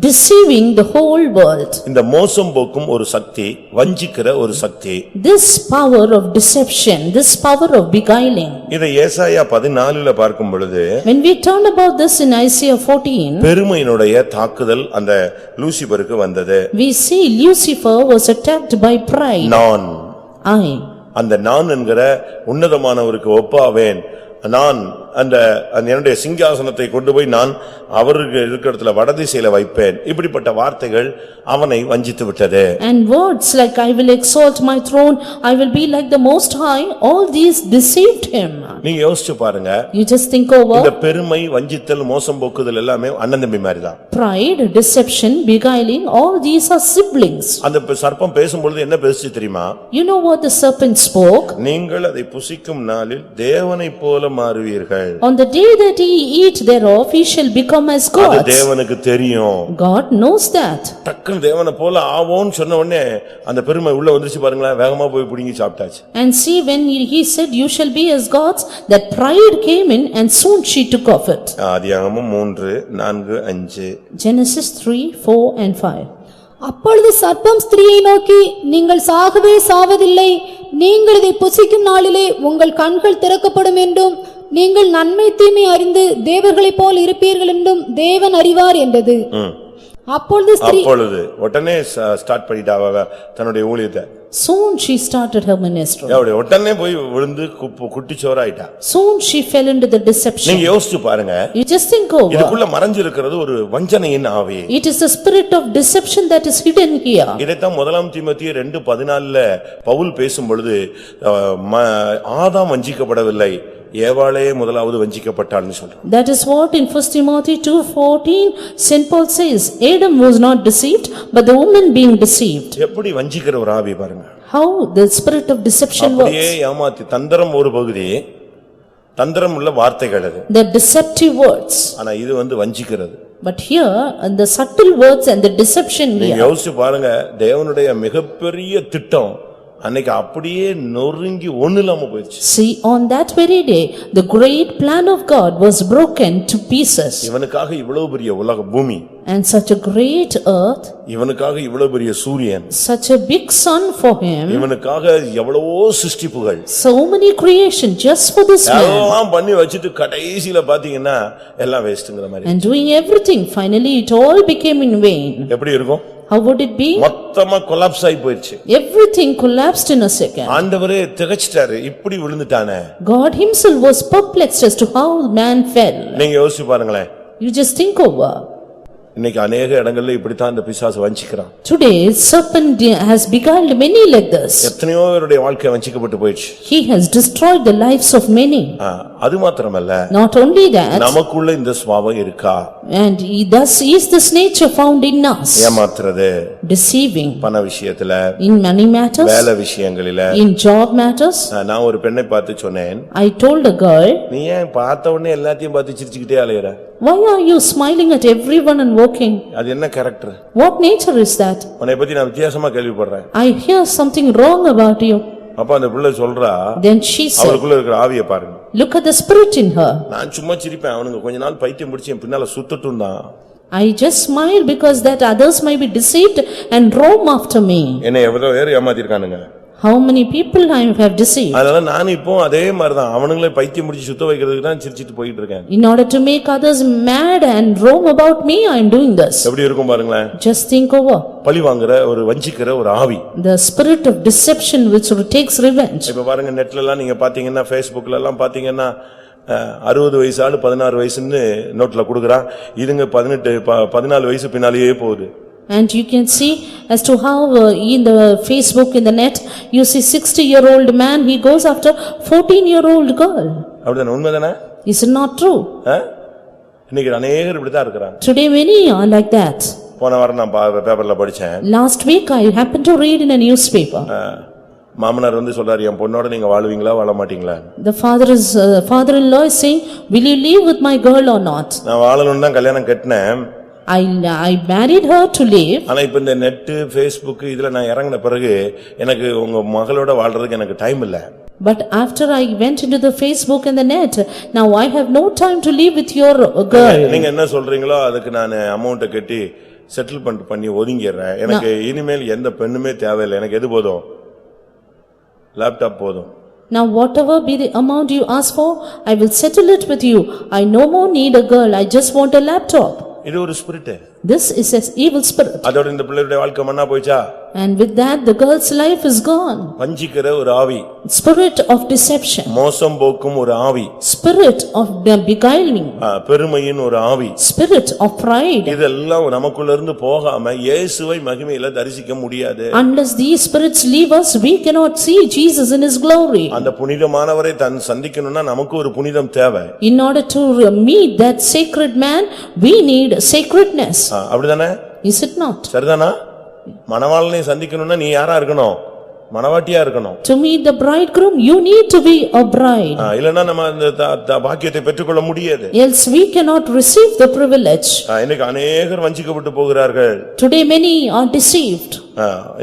deceiving the whole world. இந்த மோசம் போக்கும் ஒரு சக்தி, வஞ்சிக்கிற ஒரு சக்தி. This power of deception, this power of beguiling. இதை ஏசாயா 14 பார்க்கும் பொழுது, When we turn about this in Isaiah 14, பெருமையினுடைய தாக்குதல் அந்த லூசிபருக்கு வந்தது. we see Lucifer was attacked by pride. நான், I. அந்த நான் என்கிற உன்னதமானவருக்கு ஒப்பாவேன், நான் அந்த என்னுடைய சிங்காசனத்தை கொண்டு போய் நான் அவருக்கு இருக்கிற இடத்துல வடதிசையில வைப்பேன். இப்படிப்பட்ட வார்த்தைகள் அவனை வஞ்சித்து விட்டது. And words like I will exalt my throne, I will be like the most high, all these deceived him. நீங்க யோசிச்சு பாருங்க. You just think over. இந்த பெருமை, வஞ்சித்தல், மோசம் போக்குதல் எல்லாமே அண்ணன் தம்பி மாதிரி தான். Pride, deception, beguiling, all these are siblings. அந்த சர்ப்பம் பேசும்பொழுது என்ன பேசுச்சு தெரியுமா? You know what the serpent spoke? நீங்கள் அதை புசிக்கும் நாளில் தேவனைப் போல மாறுவீர்கள். On the day that ye eat thereof, ye shall become as அது gods. தேவனுக்கு தெரியும். God knows that. டக்குன்னு தேவனை போல ஆவோன்னு சொன்ன உடனே அந்த பெருமை உள்ள வந்துருச்சு பாருங்களேன், வேகமா போய் புடிங்கி சாப்பிட்டாச்சு. And see, when he said, you shall be as gods, that pride came in and soon she took of it. ஆதியாகமம் 3:4-5. Genesis 3:4 and 5. அப்பொழுது சர்ப்பம் ஸ்திரீயை நோக்கி, நீங்கள் சாகவே சாவதில்லை, நீங்கள் இதை புசிக்கும் நாளிலே உங்கள் கண்கள் திறக்கப்படும் என்றும், நீங்கள் நன்மை தீமை அறிந்து தேவர்களைப் போல் இருப்பீர்கள் என்றும் தேவன் அறிவார் என்றது. அப்பொழுது உடனே ஸ்டார்ட் பண்ணிட்டாவ தன்னுடைய ஊழியத்தை. Soon she started her ministry. உடனே போய் விழுந்து குட்டிச்சோராயிட்டா. Soon she fell into the deception. நீங்க யோசிச்சு பாருங்க. You just think over. இதுக்குள்ள மறைஞ்சிருக்கிறது ஒரு வஞ்சனையின் ஆவி. It is the spirit of deception that is hidden here. இதைத்தான் முதலாம் தீமோத்தேயு 2:14 பவுல் பேசும் பொழுது, ஆதாம் வஞ்சிக்கப்படவில்லை, ஏவாளே முதலாவது வஞ்சிக்கப்பட்டாள்னு சொல்றான். That is what in 1 Timothy 2:14 Saint Paul says, Adam was not deceived, but the woman being deceived. எப்படி வஞ்சிக்கிற ஒரு ஆவி பாருங்க. How the spirit of deception works. அப்படியே ஏமாத்தி, தந்திரம் ஒரு பகுதி, தந்திரம் உள்ள வார்த்தைகள் அது. The deceptive words. ஆனா இது வஞ்சிக்கிறது. But here, and the subtle words and the deception here. நீங்க யோசிச்சு பாருங்க, தேவனுடைய மிகப்பெரிய திட்டம் அன்னைக்கு அப்படியே நொறுங்கி ஒண்ணுலாம போயிடுச்சு. See, on that very day, the great plan of God was broken to pieces. இவனுக்காக இவ்வளவு பெரிய உலக பூமி, and such a great earth, இவனுக்காக இவ்வளவு பெரிய சூரியன், such a big sun for him, இவனுக்காக எவ்வளவோ சிருஷ்டிப்புகள், so many creation just for this man, எல்லாம் பண்ணி வச்சிட்டு கடைசில பாத்தீங்கன்னா எல்லாம் வேஸ்ட்ங்கற மாதிரி, and doing everything, finally it all became in vain. எப்படி இருக்கும்? How would it be? மொத்தமா கொலாப்ஸ் ஆயி போயிடுச்சு. Everything collapsed in a second. ஆண்டவரே திகைச்சிட்டாரு, இப்படி விழுந்துட்டானே. God himself was perplexed as to how man fell. நீங்க யோசிச்சு பாருங்களேன். You just think over. இன்னைக்கு அநேக இடங்கள்ல இப்படித்தான் இந்த பிசாசு வஞ்சிக்கிறான். Today serpent has beguiled many like this. எத்தனையோ பேருடைய வாழ்க்கை வஞ்சிக்கப்பட்டு போயிடுச்சு. He has destroyed the lives of many. அது மாத்திரமல்ல, Not only that, நமக்குள்ள இந்த சுபாவம் இருக்கா? and thus is this nature found in us. ஏமாத்துறது, Deceiving பண விஷயத்துல, in money matters, வேலை விஷயங்களில. in job matters. நான் ஒரு பெண்ணை பார்த்து சொன்னேன், I told a girl, நீ ஏன் பார்த்த உடனே எல்லாத்தையும் பார்த்து சிரிச்சுக்கிட்டே அலையற? why are you smiling at everyone and walking? அது என்ன character? What nature is that? உன்னை பத்தி நான் வித்தியாசமா கேள்விப்படுறேன். I hear something wrong about you. அப்ப அந்த பிள்ளை சொல்றா, Then she said, அவளுக்குள்ள இருக்கிற ஆவியை பாருங்க. look at the spirit in her. நான் சும்மா சிரிப்பேன், அவனுங்க கொஞ்ச நாள் பைத்தியம் பிடிச்சு என் பின்னால சுத்தட்டும் தான். I just smile because that others might be deceived and roam after me. என்னை எவ்வளவு பேர் ஏமாத்திருக்கானுங்க. How many people I have deceived? அதனால நான் இப்போ அதே மாதிரிதான் அவனுங்களே பைத்தியம் முடிச்சு சுத்த வைக்கிறதுக்கு தான் சிரிச்சிட்டு போயிட்டு இருக்கேன். In order to make others mad and roam about me, I am doing this. எப்படி இருக்கும் பாருங்களேன். Just think over. பழி வாங்குற ஒரு வஞ்சிக்கிற ஒரு ஆவி. The spirit of deception which takes revenge. இப்ப பாருங்க, நெட்ல எல்லாம் நீங்க பாத்தீங்கன்னா, Facebookல எல்லாம் பாத்தீங்கன்னா 60 வயசு ஆளு 16 வயசுன்னு நோட்ல குடுக்குறான். இதுங்க 14 வயசு பின்னாலேயே போகுது. And you can see as to how in the Facebook, in the net, you see 60-year-old man, he goes after 14-year-old girl. அப்படிதானே? உண்மைதானே? Is it not true? இன்னைக்கு அநேகர் இப்படிதான் இருக்கிறாங்க. Today many are like that. போன வாரம் நான் பேப்பர்ல படிச்சேன். Last week I happened to read in a newspaper. மாமனார் வந்து சொல்றாரு, என் பொண்ணோட நீங்க வாழுவீங்களா வாழ மாட்டீங்களா? The father-in-law is saying, will you live with my girl or not? நான் வாழணும்னு தான் கல்யாணம் கட்டினேன். I married her to live. ஆனா இப்ப இந்த நெட், Facebook இதுல நான் இறங்கின பிறகு எனக்கு உங்க மகளோட வாழ்றதுக்கு எனக்கு டைம் இல்ல. But after I went into the Facebook and the net, now I have no time to live with your girl. நீங்க என்ன சொல்றீங்களோ அதுக்கு நான் அமௌண்ட்டை கட்டி செட்டில்மென்ட் பண்ணி ஒதுங்கிடுறேன். எனக்கு இனிமேல் எந்த பெண்ணுமே தேவையில்லை. எனக்கு எது போதும்? லேப்டாப் போதும். Now whatever be the amount you ask for, I will settle it with you. I no more need a girl, I just want a laptop. இது ஒரு spirit. This is an evil spirit. அதோட இந்த பிள்ளையோட வாழ்க்கை மண்ணா போயிச்சா? And with that the girl's life is gone. வஞ்சிக்கிற ஒரு ஆவி. Spirit of deception. மோசம் போக்கும் ஒரு ஆவி. Spirit of beguiling. பெருமையின் ஒரு ஆவி. Spirit of pride. இதெல்லாம் நமக்குள்ள இருந்து போகாம இயேசுவை மகிமையில தரிசிக்க முடியாது. Unless these spirits leave us, we cannot see Jesus in his glory. அந்த புனிதமானவரை தான் சந்திக்கணும்னா நமக்கு ஒரு புனிதம் தேவை. In order to meet that sacred man, we need sacredness. அப்படிதானே? Is it not? சரிதானா? மணவாளனை சந்திக்கணும்னா நீ யாரா இருக்கணும்? மணவாட்டியா இருக்கணும். To meet the bridegroom, you need to be a bride. இல்லனா நம்ம அந்த பாக்கியத்தை பெற்றுக்கொள்ள முடியாது. Else we cannot receive the privilege. இன்னைக்கு அநேகர் வஞ்சிக்கப்பட்டு போகிறார்கள். Today many are deceived.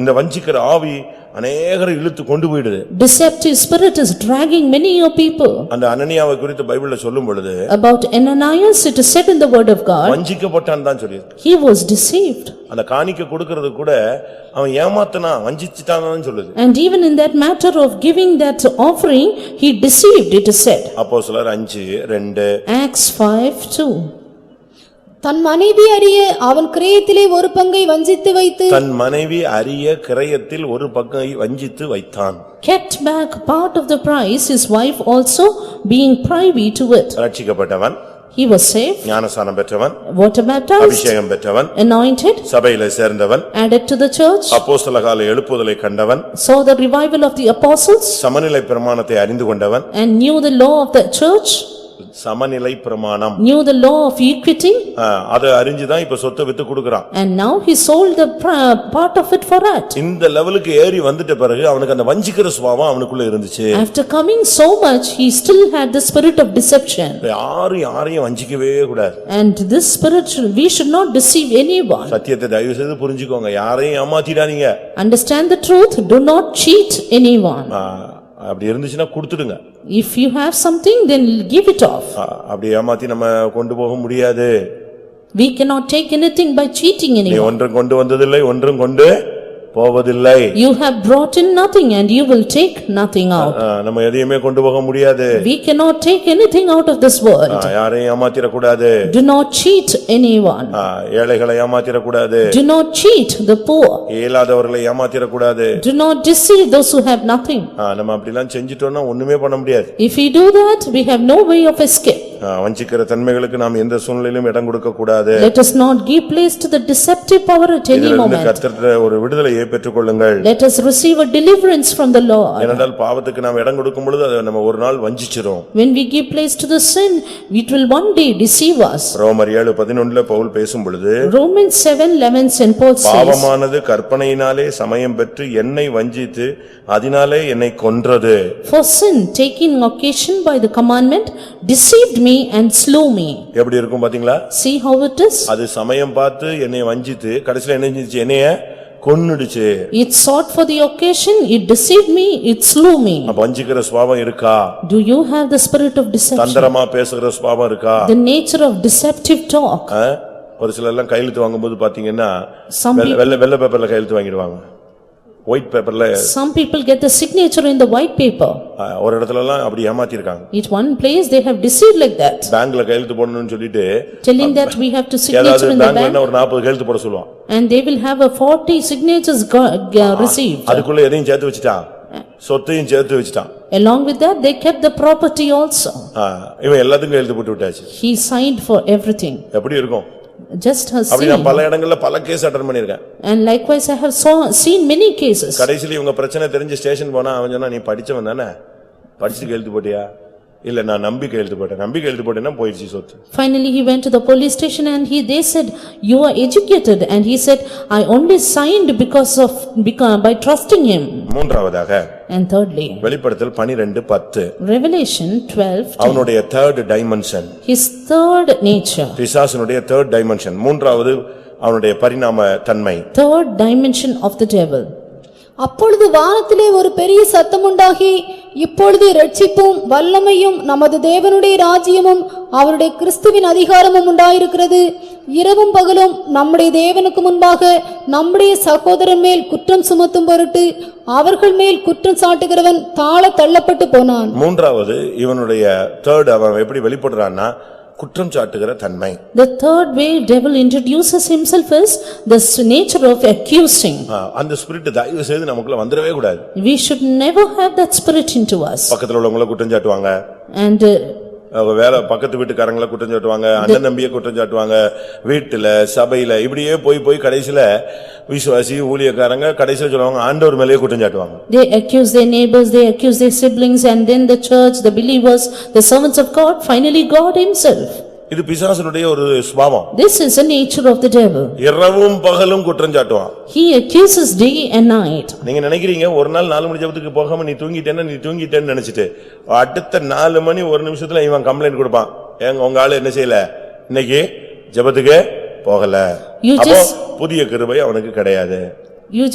இந்த வஞ்சிக்கிற ஆவி அநேகரை இழுத்து கொண்டு போயிடுது. Deceptive spirit is dragging many people. அந்த அனனியாவை குறித்து பைபிள்ல சொல்லும் பொழுது, about Ananias it is said in the word of God, வஞ்சிக்கப்பட்டான் தான் சொல்லிருக்கு. he was deceived. அந்த காணிக்கை கொடுக்கிறது கூட அவன் ஏமாத்துனா வஞ்சிச்சிட்டான்னு சொல்லுது. And even in that matter of giving that offering, he deceived, it is said. அப்போஸ்தலர் 5:2. Acts 5:2. தன் மனைவி அறிய அவன் கிரயத்திலே ஒரு பங்கை வஞ்சித்து வைத்து, தன் மனைவி அறிய கிரயத்தில் ஒரு பங்கை வஞ்சித்து வைத்தான். Kept back part of the price, his wife also being privy to it. ரட்சிக்கப்பட்டவன், he was saved, ஞானஸ்நானம் பெற்றவன், water baptized, அபிஷேகம் பெற்றவன், anointed, சபையிலே சேர்ந்தவன், added to the church, அப்போஸ்தல கால எழுப்புதலை கண்டவன், saw the revival of the apostles, சமநிலை பிரமாணத்தை அறிந்து கொண்டவன், and knew the law of the church, சமநிலை பிரமாணம், knew the law of equity, அதை அறிஞ்சுதான் இப்ப சொத்தை வித்து கொடுக்கறான். and now he sold the part of it for that. இந்த லெவலுக்கு ஏறி வந்துட்ட பிறகு அவனுக்கு அந்த வஞ்சிக்கிற சுபாவம் அவனுக்குள்ள இருந்துச்சு. After coming so much, he still had the spirit of deception. யாரையும் வஞ்சிக்கவே கூடாது. And this spirit, we should not deceive anyone. சத்தியத்தை தயவு செய்து புரிஞ்சுக்கோங்க, யாரையும் ஏமாத்திடாதீங்க. Understand the truth, do not cheat anyone. அப்படி இருந்துச்சுன்னா கொடுத்துடுங்க. If you have something, then give it off. அப்படி ஏமாத்தி நம்ம கொண்டு போக முடியாது. We cannot take anything by cheating நீ anyone. ஒன்றும் கொண்டு வந்ததில்லை, ஒன்றும் கொண்டு போவதில்லை. You have brought in nothing and you will take nothing out. நம்ம எதையுமே கொண்டு போக முடியாது. We cannot take anything out of this world. யாரையும் ஏமாத்திர கூடாது. Do not cheat anyone. ஏழைகளை ஏமாத்திர கூடாது. Do not cheat the poor. இயலாதவர்களை ஏமாத்திர கூடாது. Do not deceive those who have nothing. நம்ம அப்படிலாம் செஞ்சிட்டோம்னா ஒண்ணுமே பண்ண முடியாது. If we do that, we have no way of escape. வஞ்சிக்கிற தன்மைகளுக்கு நாம் எந்த சூழ்நிலையிலும் இடம் கொடுக்க கூடாது. Let us not give place to the deceptive power at any moment. கர்த்தர் ஒரு விடுதலையை பெற்றுக்கொள்ளுங்கள். Let us receive a deliverance from the Lord. ஏனென்றால் பாவத்துக்கு நாம் இடம் கொடுக்கும் பொழுது அது நம்ம ஒரு நாள் வஞ்சிச்சிரும். When we give place to the sin, it will one day deceive us. ரோமர் 7:11 பவுல் பேசும் பொழுது Romans 7:11 St. Paul says, பாவமானது கற்பனையினாலே சமயம் பெற்று என்னை வஞ்சித்து அதனாலே என்னை கொன்றது. For sin taking occasion by the commandment deceived me and slew me. எப்படி இருக்கும் பாத்தீங்களா? See how it is? அது சமயம் பார்த்து என்னை வஞ்சித்து கடைசில என்ன செஞ்சுச்சு? என்னைய கொன்னுடுச்சு. It sought for the occasion, it deceived me, it slew me. வஞ்சிக்கிற சுபாவம் இருக்கா? Do you have the spirit of deception? தந்திரமா பேசுகிற சுபாவம் இருக்கா? The nature of deceptive talk. ஒரு சிலர் எல்லாம் கையெழுத்து வாங்கும்போது பாத்தீங்கன்னா Some வெள்ளை பேப்பர்ல கையெழுத்து வாங்கிடுவாங்க. ஒயிட் பேப்பர்ல Some people get the signature in the white paper. ஒரு இடத்துல எல்லாம் அப்படி ஏமாத்தி இருக்காங்க. At one place they have deceived like that. பேங்க்ல கையெழுத்து போடணும்னு சொல்லிட்டு telling that we have to signature in the bank. ஒரு 40 கையெழுத்து போட சொல்லுவாங்க. And they will have a 40 signatures received. அதுக்குள்ள எதையும் சேர்த்து வச்சிட்டான், சொத்தையும் சேர்த்து வச்சிட்டான். Along with that they kept the property also. இவன் எல்லாத்துக்கும் கையெழுத்து போட்டு விட்டாச்சு. He signed for everything. எப்படி இருக்கும்? Just has அப்படி seen. நான் பல இடங்கள்ல பல கேஸ் அட்டெண்ட் பண்ணிருக்கேன். And likewise I have seen many cases. கடைசில இவங்க பிரச்சனை தெரிஞ்சு ஸ்டேஷன் போனா அவன் சொன்னா நீ படிச்சவன் தானே, படிச்சு கையெழுத்து போட்டியா? இல்ல நான் நம்பி கையெழுத்து போட்டேன். நம்பி கையெழுத்து போட்டேன்னா போயிடுச்சு சொத்து. Finally he went to the police station and they said you are educated, and he said I only signed because by trusting him. மூன்றாவதாக And thirdly வெளிப்படுத்தல் 12:10 Revelation 12 அவனுடைய third dimension, his third nature, பிசாசுனுடைய third dimension, மூன்றாவது அவனுடைய பரிணாம தன்மை, third dimension of the devil. அப்பொழுது வானத்திலே ஒரு பெரிய சத்தம் உண்டாகி, இப்பொழுது இரட்சிப்பும் வல்லமையும் நமது தேவனுடைய ராஜ்யமும் அவருடைய கிறிஸ்துவின் அதிகாரமும் உண்டாயிருக்கிறது. இரவும் பகலும் நம்முடைய தேவனுக்கு முன்பாக நம்முடைய சகோதரன் மேல் குற்றம் சுமத்தும் பொருட்டு அவர்கள் மேல் குற்றம் சாட்டுகிறவன் தாழ தள்ளப்பட்டு போனான். மூன்றாவது இவனுடைய third அவன் எப்படி வெளிப்படுறான்னா குற்றம் சாட்டுகிற தன்மை. The third way devil introduces himself is the nature of accusing. அந்த ஸ்பிரிட் தயவு செய்து நமக்குள்ள வந்துடவே கூடாது. We should never have that spirit into us. பக்கத்துல உள்ளவங்கள குற்றம் சாட்டுவாங்க. And வேலை பக்கத்து வீட்டுக்காரங்களை குற்றம் சாட்டுவாங்க, அண்ணன் நம்பியை குற்றம் சாட்டுவாங்க, வீட்டுல சபையில இப்படியே போய் கடைசில விசுவாசி ஊழியக்காரங்க கடைசில சொல்லுவாங்க ஆண்டவர் மேலேயே குற்றம் சாட்டுவாங்க. They accuse their neighbors, they accuse their siblings, and then the church, the believers, the servants of God, finally God himself. இது பிசாசுனுடைய ஒரு சுபாவம். This is the nature of the devil. இரவும் பகலும் குற்றம் சாட்டுவான். He accuses day and night. நீங்க நினைக்கிறீங்க ஒரு நாள் 4 மணி ஜெபத்துக்கு போகாம நீ தூங்கிட்டேன்னு நினைச்சிட்டு அடுத்த 4 மணி 1 நிமிஷத்துல இவன் கம்ப்ளைன்ட் கொடுப்பான், ஏங்க உங்க ஆளு என்ன செய்யல, இன்னைக்கு ஜெபத்துக்கு போகல. அப்போ புதிய கிருபை அவனுக்கு கிடையாது. You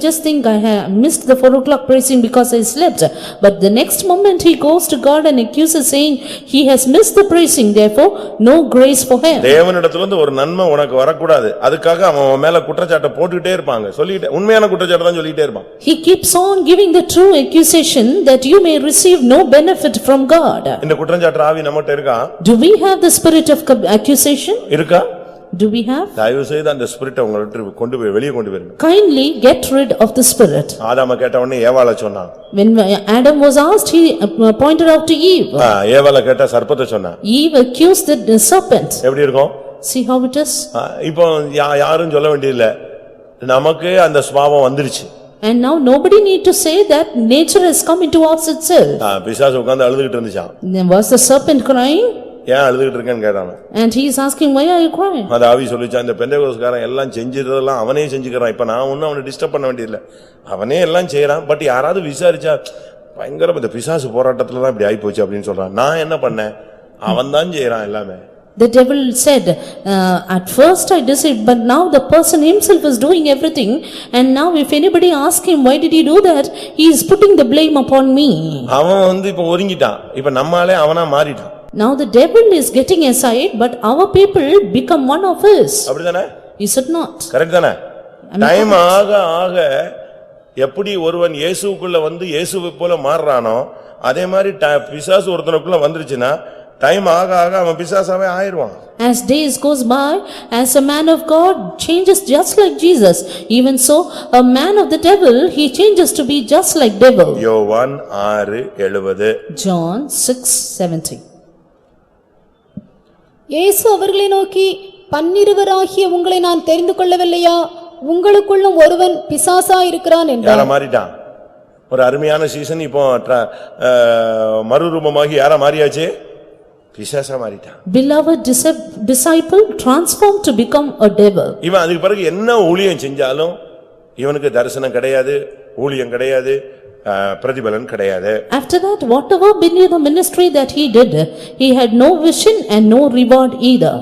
just think I have missed the 4 o'clock praising because I slept. But the next moment he goes to God and accuses saying he has missed the praising, therefore no grace for him. தேவனிடத்திலிருந்து ஒரு நன்மை உனக்கு வரக்கூடாது, அதுக்காக அவன் மேல குற்றச்சாட்டை போட்டுட்டே இருப்பாங்க, சொல்லிட்டே உண்மையான குற்றச்சாட்டை தான் சொல்லிட்டே இருப்பான். He keeps on giving the true accusation that you may receive no benefit from God. இந்த குற்றச்சாட்டு ஆவி நம்மட்ட இருக்கா? Do we have the spirit of accusation? இருக்கா? Do we have? தயவு செய்து அந்த ஸ்பிரிட்டை உங்களை கொண்டு போய் வெளியே கொண்டு போயிருங்க. Kindly get rid of the spirit. ஆதாம கேட்ட உடனே ஏவாளை சொன்னான். When Adam was asked, he pointed out to Eve. ஏவாளை கேட்ட சர்ப்பத்தை சொன்னான். Eve accused the serpent. எப்படி இருக்கும்? See how it is? இப்போ யாரும் சொல்ல வேண்டியதில்லை, நமக்கு அந்த சுபாவம் வந்துருச்சு. And now nobody need to say that nature has come into us itself. பிசாசு உட்கார்ந்து அழுதுகிட்டு இருந்துச்சான். Was the serpent crying? ஏன் அழுதுகிட்டு இருக்கேன்னு கேட்டான். And he is asking, why are you crying? அது ஆவி சொல்லிச்சான், இந்த பெந்தேகோஸ்காரன் எல்லாம் செஞ்சதெல்லாம் அவனே செஞ்சுக்கிறான், இப்ப நான் ஒன்னும் அவனை டிஸ்டர்ப் பண்ண வேண்டியதில்லை, அவனே எல்லாம் செய்யறான். பட் யாராவது விசாரிச்சா பயங்கர இந்த பிசாசு போராட்டத்துலதான் இப்படி ஆகி போச்சு அப்படின்னு சொல்றான். நான் என்ன பண்ணேன், அவன் தான் செய்யறான் எல்லாமே. The devil said, at first I deceived, but now the person himself is doing everything, and now if anybody asks him why did he do that, he is putting the blame upon me. அவன் இப்ப ஒதுங்கிட்டான், இப்ப நம்மாலே அவனா மாறிட்டான். Now the devil is getting aside, but our people become one of us. அப்படிதானே? Is it not? கரெக்ட் தானே? டைம் ஆக ஆக எப்படி ஒருவன் இயேசுவுக்குள்ள வந்து இயேசுவை போல மாறுறானோ அதே மாதிரி பிசாசு ஒருத்தனுக்குள்ள வந்துருச்சுன்னா டைம் ஆக ஆக அவன் பிசாசாவே ஆயிருவான். As days goes by, as a man of God changes just like Jesus, even so a man of the devil, he changes to be just like devil. யோவான் 6:70. John 6:70. இயேசு அவர்களை நோக்கி, 12 உங்களை நான் தெரிந்து கொள்ளவில்லையா? உங்களுக்குள்ளும் ஒருவன் பிசாசா இருக்கிறான் என்றார். யாரா மாறிட்டான்? ஒரு அருமையான சீசன் இப்போ மறுரூபமாகி யாரா மாறியாச்சு? பிசாசா மாறிட்டான். Beloved disciple transformed to become a devil. இவன் அதுக்கு பிறகு என்ன ஊழியம் செஞ்சாலும் இவனுக்கு தரிசனம் கிடையாது, ஊழியம் கிடையாது, பிரதிபலன் கிடையாது. After that, whatever been the ministry that he did, he had no vision and no reward either.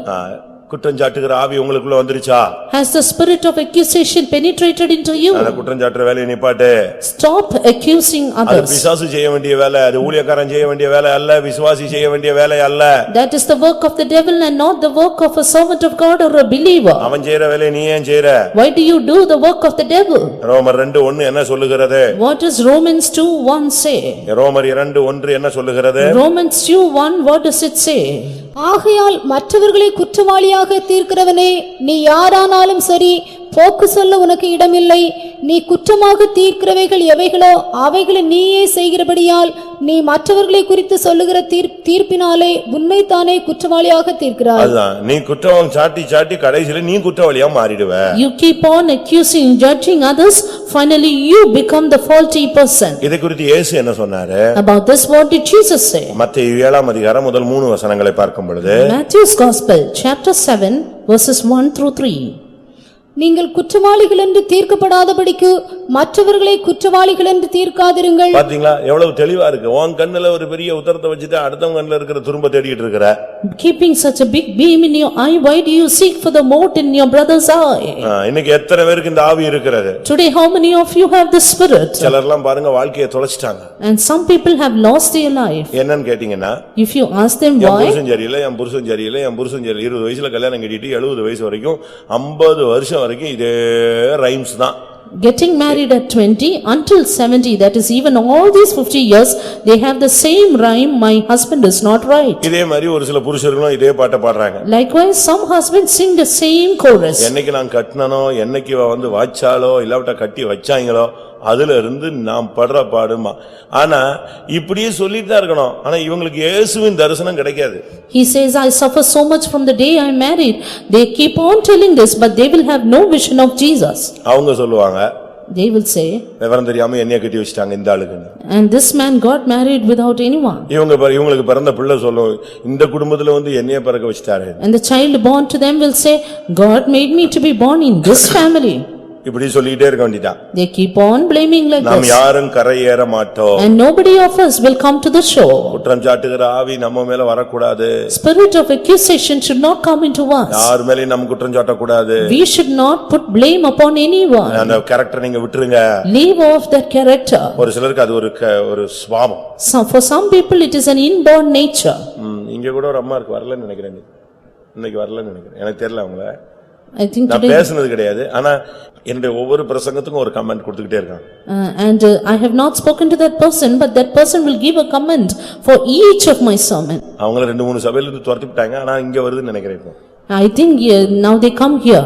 குற்றஞ்சாட்டுகிற ஆவி உங்களுக்குள்ள வந்துருச்சா? Has the spirit of accusation penetrated into you? அந்த குற்றஞ்சாட்டுற வேலையை நிப்பாட்டு. Stop accusing அது others. பிசாசு செய்ய வேண்டிய வேலை, அது ஊழியக்காரன் செய்ய வேண்டிய வேலை அல்ல, விசுவாசி செய்ய வேண்டிய வேலை அல்ல. That is the work of the devil and not the work of a servant of God or a believer. அவன் செய்யற வேலையை நீ ஏன் செய்யற? Why do you do the work of the devil? ரோமர் 2:1 என்ன சொல்லுகிறது? What does Romans 2:1 say? ரோமர் 2:1 என்ன சொல்லுகிறது? Romans 2:1, what does it say? ஆகையால் மற்றவர்களை குற்றவாளியாக தீர்க்கிறவனே, நீ யாரானாலும் சரி, போக்கு சொல்ல உனக்கு இடமில்லை. நீ குற்றமாக தீர்க்கிறவைகள் எவைகளோ அவைகளை நீயே செய்கிறபடியால் நீ மற்றவர்களை குறித்து சொல்லுகிற தீர்ப்பினாலே உன்னைத்தானே குற்றவாளியாக தீர்க்கிறாய். அதுதான், நீ குற்றம் சாட்டி சாட்டி கடைசில நீ குற்றவாளியா மாறிடுவ. You keep on accusing, judging others, finally you become the faulty person. இதை குறித்து இயேசு என்ன சொன்னாரு? About this, what did Jesus say? மத்தேயு 7 அதிகாரம் முதல் 3 வசனங்களை பார்க்கும் பொழுது, Matthew's Gospel, chapter 7, verses 1-3. நீங்கள் குற்றவாளிகள் என்று தீர்க்கப்படாதபடிக்கு மற்றவர்களை குற்றவாளிகள் என்று தீர்க்காதிருங்கள். பாத்தீங்களா எவ்வளவு தெளிவா இருக்கு. உன் கண்ணுல ஒரு பெரிய உத்தரத்தை வச்சுட்டு அடுத்தவங்க கண்ணுல இருக்கிற துரும்ப தேடிட்டு இருக்கற. Keeping such a big beam in your eye, why do you seek for the mote in your brother's eye? இன்னைக்கு எத்தனை பேருக்கு இந்த ஆவி இருக்கிறது? Today how many of you have the spirit? சிலர்லாம் பாருங்க வாழ்க்கையை தொலைச்சிட்டாங்க. And some people have lost their life. என்னன்னு கேட்டீங்கன்னா, If you ask them N why, புருஷன் சரியில்லை, என் புருஷன் சரியில்லை, என் புருஷன் சரியில்லை, 20 வயசுல கல்யாணம் கட்டிட்டு 70 வயசு வரைக்கும் 50 வருஷம் வரைக்கும் இதே ரைம்ஸ் தான். getting married at 20 until 70, that is even all these 50 years, they have the same rhyme, my husband is not right. இதே மாதிரி ஒரு சில புருஷர்களும் இதே பாட்டை பாடுறாங்க. Likewise, some husbands sing the same chorus. என்னைக்கு நான் கட்டினனோ, என்னைக்கு வந்து வாச்சாலோ, இல்லாவிட்டா கட்டி வச்சாங்களோ, அதுல இருந்து நாம் படுற பாடுமா. ஆனா இப்படியே சொல்லிட்டு தான் இருக்கணும். ஆனா இவங்களுக்கு இயேசுவின் தரிசனம் கிடைக்காது. He says, I suffer so much from the day I married. They keep on telling this, but they will have no vision of Jesus. அவங்க சொல்லுவாங்க, They will say, விவரம் தெரியாம என்னைய கட்டி வச்சிட்டாங்க இந்த ஆளுக்கு. and this man got married without anyone. இவங்களுக்கு பிறந்த பிள்ளை சொல்லும், இந்த குடும்பத்துல வந்து என்னைய பிறக்க வச்சிட்டாரு. And the child born to them will say, God made me to be born in this family. இப்படி சொல்லிட்டே இருக்க வேண்டியதான். They keep on blaming like நாம் this. யாரும் கரையேற மாட்டோம். And nobody of us will come to the shore. குற்றம் சாட்டுகிற ஆவி நம்ம மேல வரக்கூடாது. Spirit of accusation should not come into us. யார் மேலயும் நம்ம குற்றம் சாட்டக்கூடாது. We should not put blame upon anyone. அந்த கேரக்டர் நீங்க விட்டுருங்க. Leave off that character. ஒரு சிலருக்கு அது ஒரு சுபாவம். So for some people it is an inborn nature. இங்க கூட ஒரு அம்மா இருக்கு, வரலன்னு நினைக்கிறேன். இன்னைக்கு வரலன்னு நினைக்கிறேன், எனக்கு தெரியல அவங்கள. I think நான் today பேசுனது கிடையாது, ஆனா என்னுடைய ஒவ்வொரு பிரசங்கத்துக்கும் ஒரு கமெண்ட் கொடுத்துக்கிட்டே இருக்காங்க. and I have not spoken to that person, but that person will give a comment for each of my sermon. அவங்கள 2-3 சபையில இருந்து துரத்திட்டாங்க, ஆனா இங்க வருதுன்னு நினைக்கிறேன். I think now they come here.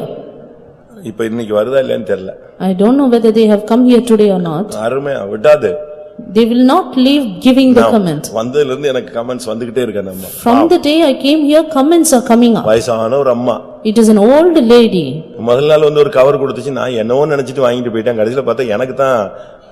இப்ப இன்னைக்கு வருதா இல்லையான்னு தெரியல. I don't know whether they have come here today or not. அருமையா விடாது. They will not leave giving the comment. வந்ததுல இருந்து எனக்கு கமெண்ட்ஸ் வந்துகிட்டே இருக்கு. நம்ம From the day I came here, comments are coming up. வயசான ஒரு அம்மா, It is an old lady. முதல் நாள் வந்து ஒரு கவர் கொடுத்துச்சு, நான் என்னவோ நினைச்சிட்டு வாங்கிட்டு போயிட்டேன். கடைசில பார்த்தா எனக்கு தான்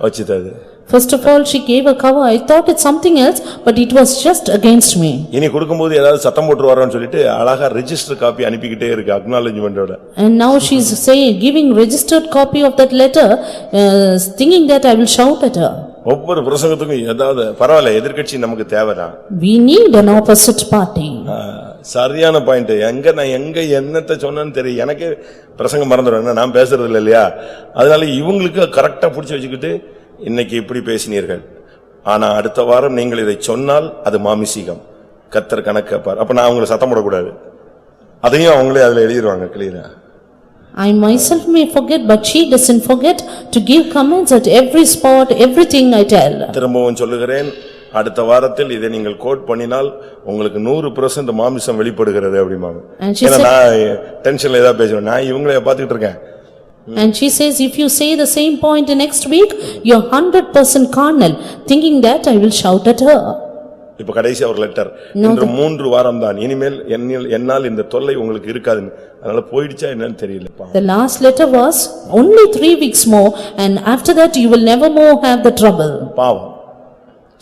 வச்சுது. First of all, she gave a cover. I thought it's something else, but it was just against me. இனி கொடுக்கும்போது ஏதாவது சத்தம் போட்டு வரோன்னு சொல்லிட்டு அழகா ரெஜிஸ்டர் காப்பி அனுப்பிக்கிட்டே இருக்கு அக்னாலஜ்மெண்டோட. And now she is saying, giving registered copy of that letter, thinking that I will shout at her. ஒவ்வொரு பிரசங்கத்துக்கும் ஏதாவது பரவாயில்ல, எதிர்க்கட்சி நமக்கு தேவைதான். We need an opposite party. சரியான பாயிண்ட். நான் எங்க என்னத்தை சொன்னேன்னு தெரியும், எனக்கு பிரசங்கம் மறந்துடுவேன், நான் பேசுறது இல்லையா. அதனால இவங்களுக்கு கரெக்டா புடிச்சு வச்சுக்கிட்டு இன்னைக்கு இப்படி பேசினீர்கள், ஆனா அடுத்த வாரம் நீங்கள் இதை சொன்னால் அது மாமிசீகம், கர்த்தர் கணக்கு பார். அப்ப நான் அவங்களை சத்தம் போடக்கூடாது. அதையும் அவங்களே அதுல எழுதிடுவாங்க கிளியரா. I myself may forget, but she doesn't forget to give comments at every spot, everything I tell. திரும்பவும் சொல்லுகிறேன், அடுத்த வாரத்தில் இதை நீங்கள் கோட் பண்ணினால் உங்களுக்கு 100% மாமிசம் வெளிப்படுகிறது அப்படிமாங்க. ஏன்னா நான் டென்ஷன்ல ஏதாவது பேசுவேன், நான் இவங்களே பார்த்துக்கிட்டு இருக்கேன். And she says, if you say the same point next week, you're 100% carnal, thinking that I will shout at her. இப்ப கடைசியா ஒரு லெட்டர், இன்று 3 வாரம் தான், இனிமேல் என்னால் இந்த தொல்லை உங்களுக்கு இருக்காதுன்னு. அதனால போயிடுச்சா என்னன்னு தெரியலப்பா. The last letter was only 3 weeks more and after that you will never more have the trouble. பாவம்.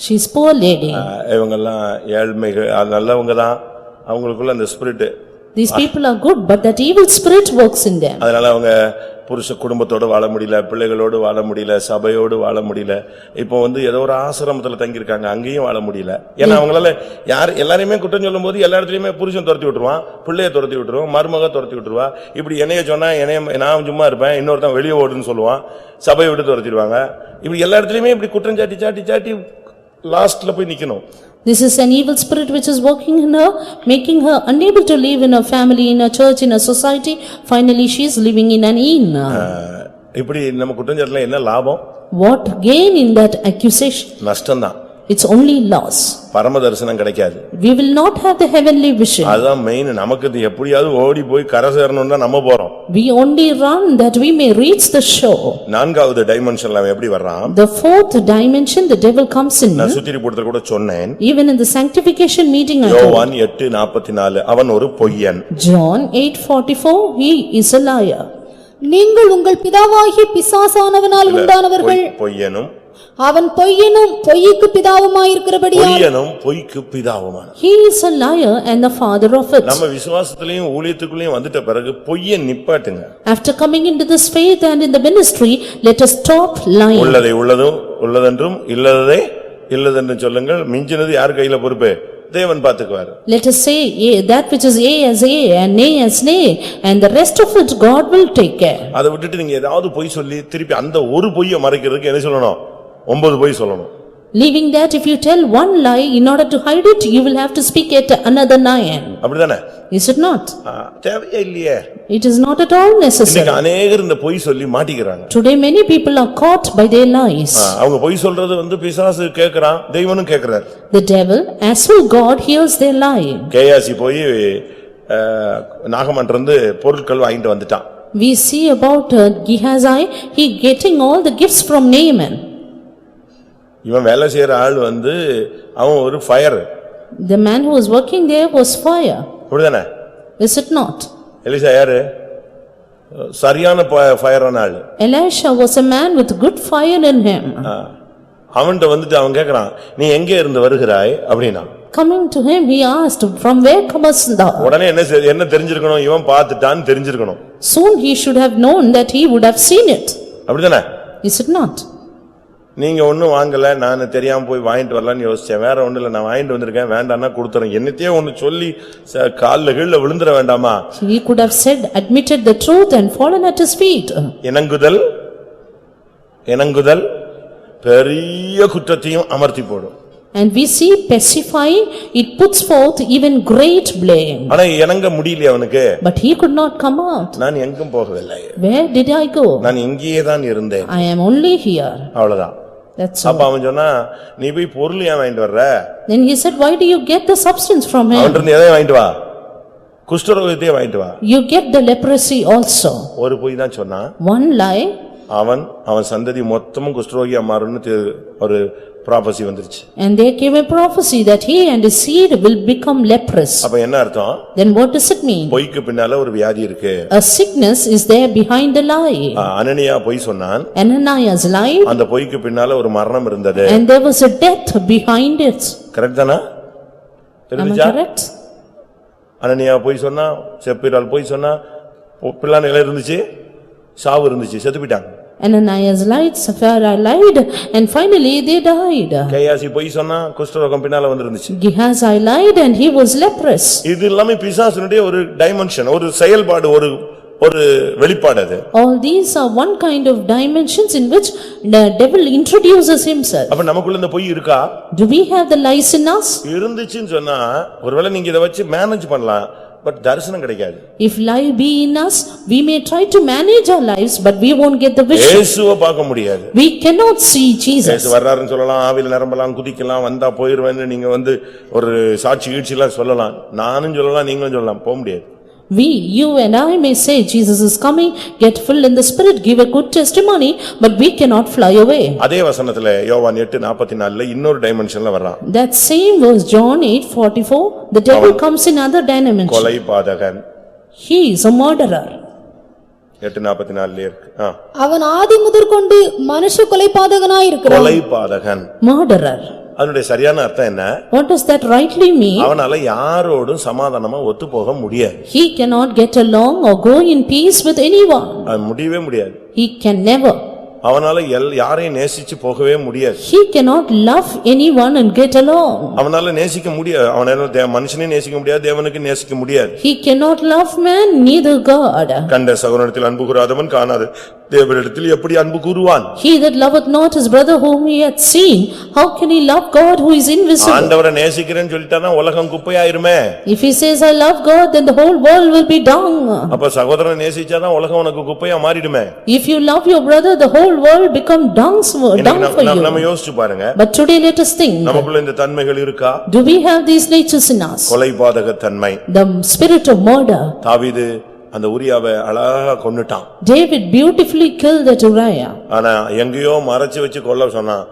She is poor lady. இவங்கெல்லாம் ஏழ்மைகள், நல்லவங்க தான், அவங்களுக்குள்ள அந்த spirit. These people are good but that evil spirit works in them. அதனால அவங்க புருஷ குடும்பத்தோட வாழ முடியல, பிள்ளைகளோடு வாழ முடியல, சபையோடு வாழ முடியல. இப்போ ஏதோ ஒரு ஆசிரமத்துல தங்கி இருக்காங்க, அங்கேயும் வாழ முடியல. ஏன்னா அவங்களால எல்லாரையுமே குற்றம் சொல்லும் போது எல்லா இடத்துலயுமே புருஷன் துரத்தி விட்டுருவான், பிள்ளைய துரத்தி விட்டுருவான், மருமக துரத்தி விட்டுருவா. இப்படி என்னைய சொன்னா நான் சும்மா இருப்பேன், இன்னொருத்தன் வெளியே ஓடுன்னு சொல்லுவான், சபையை விட்டு துரத்திடுவாங்க. இப்படி எல்லா இடத்துலயுமே இப்படி குற்றம் சாட்டி சாட்டி சாட்டி லாஸ்ட்ல போய் நிக்கணும். This is an evil spirit which is working in her, making her unable to live in her family, in her church, in her society. Finally she is living in an inn. இப்படி நம்ம குற்றம் சாட்டல என்ன லாபம்? What gain in that accusation? நஷ்டம்தான். It's only loss. பரம தரிசனம் கிடைக்காது. We will not have the heavenly vision. அதான் மெயின். நமக்கு எப்படியாவது ஓடி போய் கரை சேரணும்னு தான் நம்ம போறோம். We only run that we may reach the shore. நான்காவது டைமென்ஷன்ல அவன் எப்படி வர்றான்? The fourth dimension the devil comes in. நான் சுத்திரி போடுறத கூட சொன்னேன். Even in the sanctification meeting I யோவான் 8:44 அவன் ஒரு பொய்யன். John 8:44 he is a liar. நீங்கள் உங்கள் பிதாவாகிய பிசாசானவனால் உண்டானவர்கள். பொய்யனும் அவன் பொய்யனும் பொய்க்கு பிதாவுமாயிருக்கிறபடியால். பொய்யனும் பொய்க்கு பிதாவுமான. He is a liar and the father of it. நம்ம விசுவாசத்திலயும் ஊழியத்துக்குள்ளேயும் வந்துட்ட பிறகு பொய்யை நிப்பாட்டுங்க. After coming into this faith and in the ministry, let us stop lying. உள்ளதை உள்ளதென்றும் இல்லதை இல்லதென்றும் சொல்லுங்கள். மிஞ்சினது யார் கையில பொறுப்பு? தேவன் பாத்துக்குவார். Let us say that which is A as A and nay as nay and the rest of it God will take care. அதை விட்டுட்டு நீங்க ஏதாவது பொய் சொல்லி திருப்பி அந்த ஒரு பொய்யை மறைக்கிறதுக்கு என்ன சொல்லணும்? 9 பொய் சொல்லணும். Leaving that, if you tell one lie in order to hide it, you will have to speak at another 9. அப்படிதானே? Is it not? தேவையே இல்லையே. It is not at all necessary. இன்னைக்கு अनेகர் இந்த பொய் சொல்லி மாட்டிக்கறாங்க. Today many people are caught by their lies. அவங்க பொய் சொல்றது பிசாசு கேக்குறான், தெய்வனும் கேக்குறார். The devil as well God hears their lie. Gehazi போய் நாகமன்ல இருந்து பொருட்கள் வாங்கிட்டு வந்துட்டான். We see about Gehazi, he getting all the gifts from Naaman. இவன் வேலை செய்யற ஆள் அவன் ஒரு fire. The man who was working there was fire. அப்படிதானே? Is it not? எலிசா யாரு? சரியான ஃபயரான ஆள். Elisha was a man with good fire in him. அவன்கிட்ட அவன் கேக்குறான், நீ எங்கே இருந்து வருகிறாய் அப்படினா. Coming to him he asked, from where comest thou? உடனே என்ன தெரிஞ்சிருக்கணும்? இவன் பார்த்துட்டான்னு தெரிஞ்சிருக்கணும். Soon he should have known that he would have seen it. அப்படிதானே? Is it not? நீங்க ஒண்ணும் வாங்கல, நான் தெரியாம போய் வாங்கிட்டு வரலாம்னு யோசிச்சேன். வேற ஒண்ணு இல்ல, நான் வாங்கிட்டு வந்திருக்கேன், வேண்டாம்னா கொடுத்துறேன். என்னத்தையே ஒன்னு சொல்லி கால்ல கீழ விழுந்துற வேண்டாமா? He could have said, admitted the truth and fallen at his feet. இணங்குதல் பெரிய குற்றத்தையும் அமர்த்தி போடும். And we see pacifying, it puts forth even great blame. ஆனா இணங்க முடியல அவனுக்கு. But he could not come out. நான் எங்கும் போகவில்லை. Where did I go? நான் இங்கேயே தான் இருந்தேன். I am only here. அவ்வளவுதான். That's all. அப்ப அவன் சொன்னா, நீ போய் பொருள் ஏன் வாங்கிட்டு வர்ற? Then he said, why do you get the substance from him? அவன்கிட்ட எதை வாங்கிட்டு வா? குஷ்டரோகத்தையே வாங்கிட்டு வா. You get the leprosy also. ஒரு பொய் தான் சொன்னா. One lie. அவன் சந்ததி மொத்தமும் குஷ்டரோகியா மாறும்னு ஒரு prophecy வந்துருச்சு. And there came a prophecy that he and his seed will become leprous. அப்ப என்ன அர்த்தம்? Then what does it mean? பொய்க்கு பின்னால ஒரு வியாதி இருக்கு. A sickness is there behind the lie. அனனியா பொய் சொன்னான். Ananias lied. அந்த பொய்க்கு பின்னால ஒரு மரணம் இருந்தது. And there was a death behind it. Correct தானா? Am I correct? அனனியா பொய் சொன்னா, செப்பிரால் பொய் சொன்னா, பிள்ளை நிலை இருந்துச்சு, சாவு இருந்துச்சு, செத்து போயிட்டாங்க. Ananias lied, Sapphira lied, and finally they died. Gehazi பொய் சொன்னா, குஷ்டரோகம் பின்னால வந்துருந்துச்சு. Gehazi lied and he was leprous. இது எல்லாமே பிசாசுனுடைய ஒரு டைமென்ஷன், ஒரு செயல்பாடு, ஒரு வெளிப்பாடு அது. All these are one kind of dimensions in which the devil introduces himself. அப்ப நமக்குள்ள இந்த பொய் இருக்கா? Do we have the lies in us? இருந்துச்சுன்னு சொன்னா ஒருவேளை நீங்க இத வச்சு மேனேஜ் பண்ணலாம், பட் தரிசனம் கிடைக்காது. If lie be in us, we may try to manage our lives, but we won't get the vision. இயேசுவை பார்க்க முடியாது. We cannot see Jesus. இயேசு வர்றாருன்னு சொல்லலாம், ஆவியில நிரம்பலாம், குதிக்கலாம், வந்தா போயிருவேன்னு நீங்க ஒரு சாட்சி ஈட்சிலாம் சொல்லலாம், நானும் சொல்லலாம், நீங்களும் சொல்லலாம், போக முடியாது. We, you and I may say Jesus is coming, get filled in the spirit, give a good testimony, but we cannot fly away. அதே வசனத்துல யோவான் 8:44 இன்னொரு டைமென்ஷன்ல வர்றான். That same verse, John 8:44, the devil comes in other dimension. கொலைபாதகன். He is a murderer. 8:44 இருக்கு. அவன் ஆதி முதற்கொண்டு மனுஷ கொலைபாதகனாய் இருக்கிறான். கொலைபாதகன். Murderer. அதனுடைய சரியான அர்த்தம் என்ன? What does that rightly mean? அவனால யாரோடும் சமாதானமா ஒத்து போக முடியாது. He cannot get along or go in peace with anyone. அது முடியவே முடியாது. He can never. அவனால யாரையும் நேசிச்சு போகவே முடியாது. He cannot love anyone and get along. அவனால நேசிக்க முடியாது. அவனால மனுஷனையும் நேசிக்க முடியாது, தேவனுக்கு நேசிக்க முடியாது. He cannot love man, neither God. கண்ட சகோதரனிடத்தில் அன்பு கூறாதவன் காணாது தேவனிடத்தில் எப்படி அன்பு கூறுவான்? He that loveth not his brother whom he hath seen, how can he love God who is invisible? ஆண்டவரை நேசிக்கிறேன்னு சொல்லிட்டானா உலகம் குப்பையாயிருமே. If he says I love God, then the whole world will be dung. அப்ப சகோதரனை நேசிச்சாதான் உலகம் உனக்கு குப்பையா மாறிடுமே. If you love your brother, the whole world become dung for நம்ம you. யோசிச்சு பாருங்க. But today let us think, நமக்குள்ள இந்த தன்மைகள் இருக்கா? do we have these natures in us? கொலைபாதக தன்மை. The spirit of murder. தாவீது அந்த உரியாவை அழகா கொன்னுட்டான். David beautifully killed that Uriah. ஆனா எங்கேயோ மறைச்சு வச்சு கொல்ல சொன்னான்.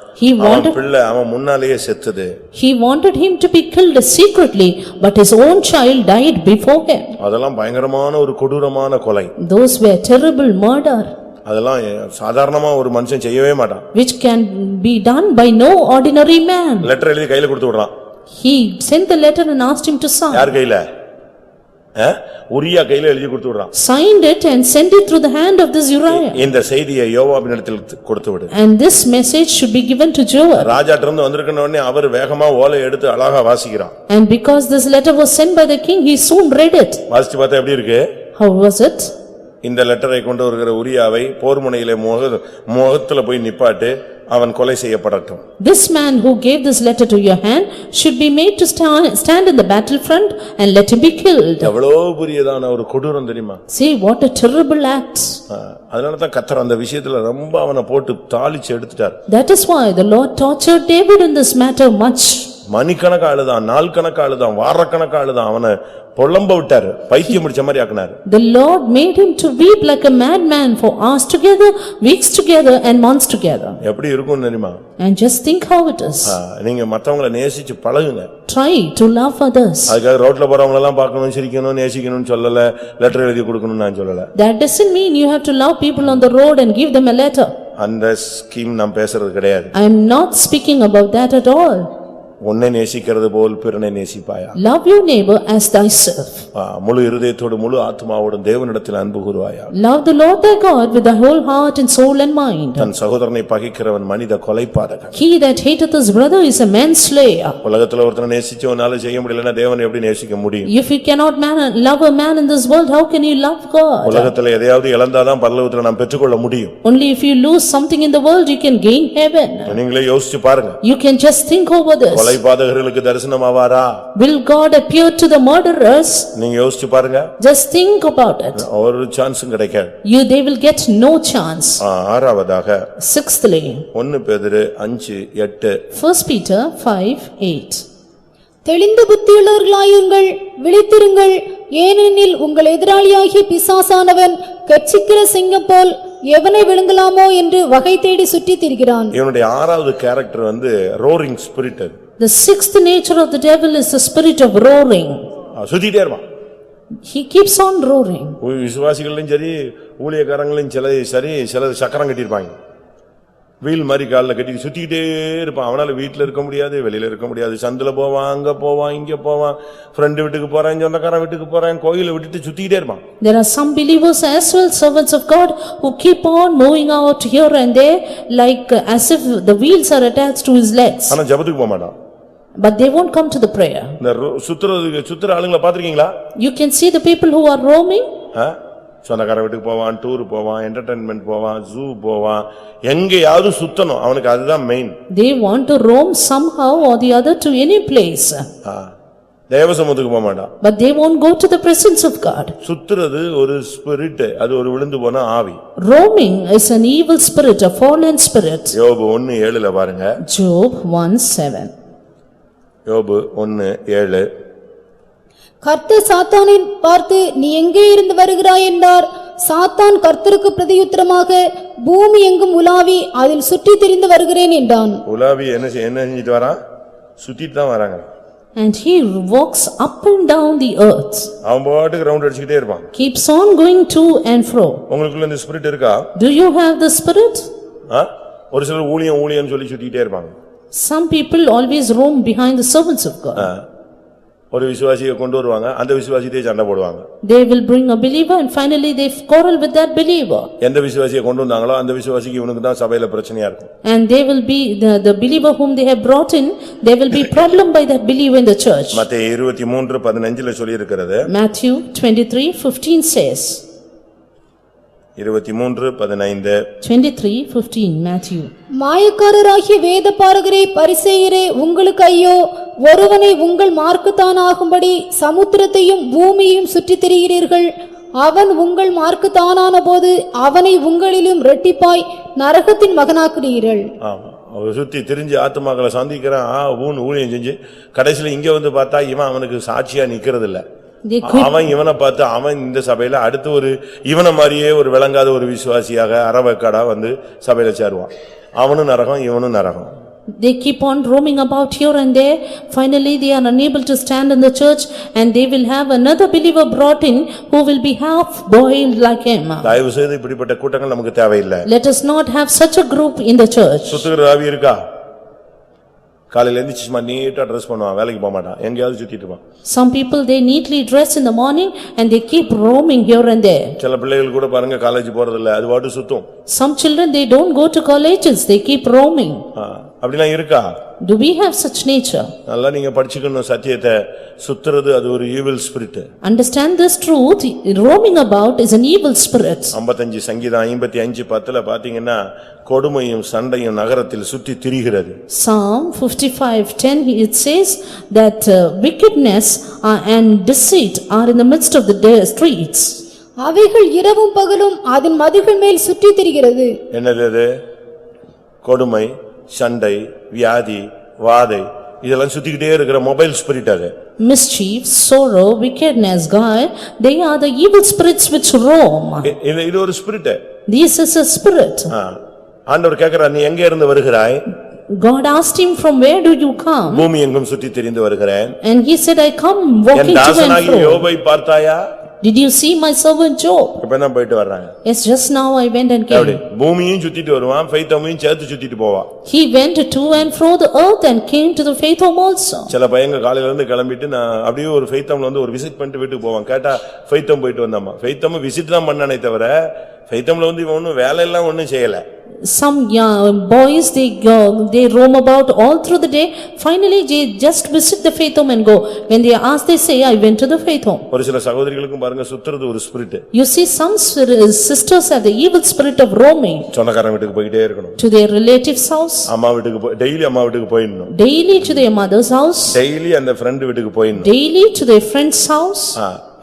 அவன் பிள்ளை அவன் முன்னாலேயே செத்துது. He wanted him to be killed secretly, but his own child died before him. அதெல்லாம் பயங்கரமான ஒரு கொடூரமான கொலை. Those were terrible murder. அதெல்லாம் சாதாரணமா ஒரு மனுஷன் செய்யவே மாட்டான். Which can be done by no ordinary man. Letter எழுதி கையில கொடுத்து விடுறான். He sent the letter and asked him to sign. யார் கையில? உரியா கையில எழுதி கொடுத்து விடுறான். Signed it and sent it through the hand of this Uriah. இந்த செய்தியை யோவாபினிடத்தில் கொடுத்து விடு. And this message should be given to Joab. ராஜாட்ட இருந்து வந்திருக்கன உடனே அவர் வேகமா ஓலை எடுத்து அழகா வாசிக்கிறான். And because this letter was sent by the king, he soon read it. வாசிச்சு பார்த்தா எப்படி இருக்கு? How was it? இந்த லெட்டரை கொண்டு வருகிற உரியாவை போர் முனையிலே முகத்துல போய் நிப்பாட்டு, அவன் கொலை செய்யப்படட்டும். This man who gave this letter to your hand should be made to stand in the battlefront and let him be killed. எவ்வளவு பெரியதான ஒரு கொடூரம் தெரியுமா? See what a terrible act. அதனால தான் கர்த்தர் அந்த விஷயத்துல ரொம்ப அவனை போட்டு தாளிச்சு எடுத்துட்டார். That is why the Lord tortured David in this matter much. மணிக்கணக்கா அழுதான், நாள் கணக்கா அழுதான், வாரக்கணக்கா அழுதான், அவனை பொல்லம்ப விட்டாரு, பைத்தியம் பிடிச்ச மாதிரி ஆக்குனாரு. The Lord made him to weep like a madman for hours together, weeks together and months together. எப்படி இருக்கும் தெரியுமா? And just think how it is. நீங்க மத்தவங்களை நேசிச்சு பழகுங்க. Try to love others. அதுக்காக ரோட்ல போறவங்க எல்லாம் பார்க்கணும், சிரிக்கணும், நேசிக்கணும்னு சொல்லல, லெட்டர் எழுதி கொடுக்கணும்னு நான் சொல்லல. That doesn't mean you have to love people on the road and give them a letter. அந்த ஸ்கீம் நான் பேசுறது கிடையாது. I am not speaking about that at all. உன்னை நேசிக்கிறது போல் பிறனை நேசிப்பாயா? Love your neighbor as thyself. முழு இருதயத்தோடு முழு ஆத்மாவோடு தேவனிடத்தில் அன்பு கூறுவாயா? Love the Lord thy God with thy whole heart and soul and mind. தன் சகோதரனை பகைக்கிறவன் மனித கொலைபாதகன். He that hateth his brother is a manslayer. உலகத்துல ஒருத்தனை நேசிச்சவனால செய்ய முடியலன்னா தேவனை எப்படி நேசிக்க முடியும்? If you cannot love a man in this world, how can you love God? உலகத்துல எதையாவது இழந்தாதான் பரலோகத்துல நாம் பெற்றுக்கொள்ள முடியும். Only if you lose something in the world, you can gain heaven. நீங்களே யோசிச்சு பாருங்க. You can just think over this. கொலைபாதகர்களுக்கு தரிசனமாவாரா? Will God appear to the murderers? நீங்க யோசிச்சு பாருங்க. Just think about it. ஒரு சான்ஸும் கிடைக்காது. They will get no chance. ஆறாவதாக Sixthly, 1 பேதுரு 5:8. 1 Peter 5:8. தெளிந்த புத்தியுள்ளவர்களாயுங்கள், விழித்திருங்கள், ஏனெனில் உங்கள் எதிராளியாகிய பிசாசானவன் கர்ச்சிக்கிற சிங்கம் போல் எவனை விழுங்கலாமோ என்று வகை தேடி சுற்றித் திரிகிறான். இவனுடைய ஆறாவது character roaring spirit. The sixth nature of the devil is the spirit of roaring. சுத்திட்டே இருப்பான். He keeps on roaring. விசுவாசிகளும் சரி, ஊழியக்காரங்களும் சரி, சில சக்கரம் கட்டியிருப்பாங்க, வீல் மாதிரி காலில் கட்டி சுத்திக்கிட்டே இருப்பான். அவனால வீட்டுல இருக்க முடியாது, வெளியில இருக்க முடியாது, சந்தில போவான், அங்க போவான், இங்க போவான், ஃப்ரெண்டு வீட்டுக்கு போறான், சொந்தக்காரன் வீட்டுக்கு போறான், கோயிலை விட்டுட்டு சுத்திக்கிட்டே இருப்பான். There are some believers as well, servants of God, who keep on moving out here and there like as if the wheels are attached to his legs. ஆனா ஜெபத்துக்கு போக மாட்டான். But they won't come to the prayer. இந்த சுத்துற ஆளுங்களை பாத்திருக்கீங்களா? You can see the people who are roaming. சொந்தக்கார வீட்டுக்கு போவான், டூர் போவான், என்டர்டெயின்மெண்ட் போவான், ஜூ போவான், எங்கேயாவது சுத்தணும், அவனுக்கு அதுதான் main. They want to roam somehow or the other to any place. தேவசமூகத்துக்கு போக மாட்டான். But they won't go to the presence of God. சுத்துறது ஒரு ஸ்பிரிட், அது ஒரு விழுந்து போன ஆவி. Roaming is an evil spirit, a fallen spirit. யோபு 1:7 பாருங்க. Job 1:7. யோபு 1:7. கர்த்தர் சாத்தானை பார்த்து, நீ எங்கே இருந்து வருகிறாய் என்றார். சாத்தான் கர்த்தருக்கு பிரதியுத்தரமாக, பூமி எங்கும் உலாவி அதில் சுற்றித் திரிந்து வருகிறேன் என்றான். உலாவி என்ன செஞ்சிட்டு வரான்? சுத்திட்டு தான் வராங்க. And he walks up and down the earth. அவன் பாட்டுக்கு ரவுண்ட் அடிச்சுக்கிட்டே இருப்பான். Keeps on going to and fro. உங்களுக்குள்ள இந்த ஸ்பிரிட் இருக்கா? Do you have the spirit? ஒரு சிலர் ஊழியம் சொல்லி சுத்திட்டே இருப்பாங்க. Some people always roam behind the servants of God. ஒரு விசுவாசியை கொண்டு வருவாங்க, அந்த விசுவாசியை சண்டை போடுவாங்க. They will bring a believer and finally they quarrel with that believer. எந்த விசுவாசியை கொண்டு வந்தாங்களோ அந்த விசுவாசிக்கு இவனுக்கு தான் சபையில பிரச்சனையா இருக்கும். And they will be the believer whom they have brought in, there will be problem by that believer in the church. மத்தேயு 23:15 சொல்லி இருக்கிறது. Matthew 23:15 says. 23:15. 23:15 Matthew. மாயக்காரராகிய வேதபாரகரே, பரிசேயரே, உங்களுக்கு ஐயோ! ஒருவனை உங்கள் மார்க்குத்தானாகும்படி சமுத்திரத்தையும் பூமியையும் சுற்றித் திரிகிறீர்கள். அவன் உங்கள் மார்க்குத்தானான போது அவனை உங்களிலும் இரட்டிப்பாய் நரகத்தின் மகனாக்குகிறீர்கள். அவர் சுத்தி திரிஞ்சு ஆத்துமாக்களை சந்திக்கிறான், ஊழியம் செஞ்சு கடைசியில இங்க வந்து பார்த்தா இவன் அவனுக்கு சாட்சியா நிக்கிறது இல்ல. அவன் இவனை பார்த்து அவன் இந்த சபையில அடுத்து ஒரு இவனை மாதிரியே ஒரு விளங்காத ஒரு விசுவாசியாக அரவக்காடா வந்து சபையில சேருவான். அவனும் நரகம், இவனும் நரகம். They keep on roaming about here and there. Finally they are unable to stand in the church and they will have another believer brought in who will be half boiled like him. தயவு செய்து இப்படிப்பட்ட கூட்டங்கள் நமக்கு தேவையில்லை. Let us not have such a group in the church. சுத்துகிற ஆவி இருக்கா? காலையில எந்திரிச்சு சும்மா நீட்டா ட்ரெஸ் பண்ணுவான், வேலைக்கு போக மாட்டான், எங்கேயாவது சுத்திட்டு இருப்பான். Some people they neatly dress in the morning and they keep roaming here and there. சில பிள்ளைகள் கூட பாருங்க காலேஜ் போறது இல்ல, அது வாட்டு சுத்தும். Some children they don't go to colleges, they keep roaming. அப்படிலாம் இருக்கா? Do we have such nature? நல்லா நீங்க படிச்சுக்கணும் சத்தியத்தை. சுத்துறது அது ஒரு evil spirit. Understand this truth, roaming about is an evil spirit. 55 சங்கீதம் 55:10 பாத்தீங்கன்னா கொடுமையும் சண்டையும் நகரத்தில் சுற்றி திரிகிறது. Psalm 55:10 it says that wickedness and deceit are in the midst of the streets. அவைகள் இரவும் பகலும் அதன் மதில்கள் மேல் சுற்றித் திரிகிறது. என்னது அது? கொடுமை, சண்டை, வியாதி, வாதை, இதெல்லாம் சுத்திக்கிட்டே இருக்கிற மொபைல் ஸ்பிரிட் அது. Mischief, sorrow, wickedness, God, they are the evil spirits which roam. இது ஒரு spirit. This is a spirit. ஆண்டவர் கேக்குறார், நீ எங்க இருந்து வருகிறாய்? God asked him, from where do you come? பூமி எங்கும் சுற்றி திரிந்து வருகிறேன். And he said, I come walking to and fro. என் தாசனாகிய யோபை பார்த்தாயா? Did you see my servant Job? இப்பதான் போயிட்டு வர்றாங்க. Yes, just now I went and came. பூமியையும் சுத்திட்டு வருவான், ஃபெய்தமையும் சேர்த்து சுத்திட்டு போவான். He went to and fro the earth and came to the faith home also. சில பையங்க காலையில இருந்து கிளம்பிட்டு நான் அப்படியே ஒரு ஃபெய்தம்ல வந்து ஒரு விசிட் பண்ணிட்டு வீட்டுக்கு போவான். கேட்டா ஃபெய்தம் போயிட்டு வந்தாமா. ஃபெய்தம் விசிட் தான் பண்ணானே தவிர ஃபெய்தம்ல வந்து இவன் ஒன்னும் வேலை எல்லாம் ஒன்னும் செய்யல. Some boys they roam about all through the day. Finally they just visit the faith home and go. When they ask, they say, I went to the faith home. ஒரு சில சகோதரிகளுக்கும் பாருங்க சுத்துறது ஒரு spirit. You see, some sisters have the evil spirit of roaming. சொந்தக்காரங்க வீட்டுக்கு போயிட்டே இருக்கணும். To their relatives' house. அம்மா வீட்டுக்கு டெய்லி அம்மா வீட்டுக்கு போயிடணும். Daily to their mother's house. Daily அந்த ஃப்ரெண்ட் வீட்டுக்கு போயிடணும். Daily to their friend's house.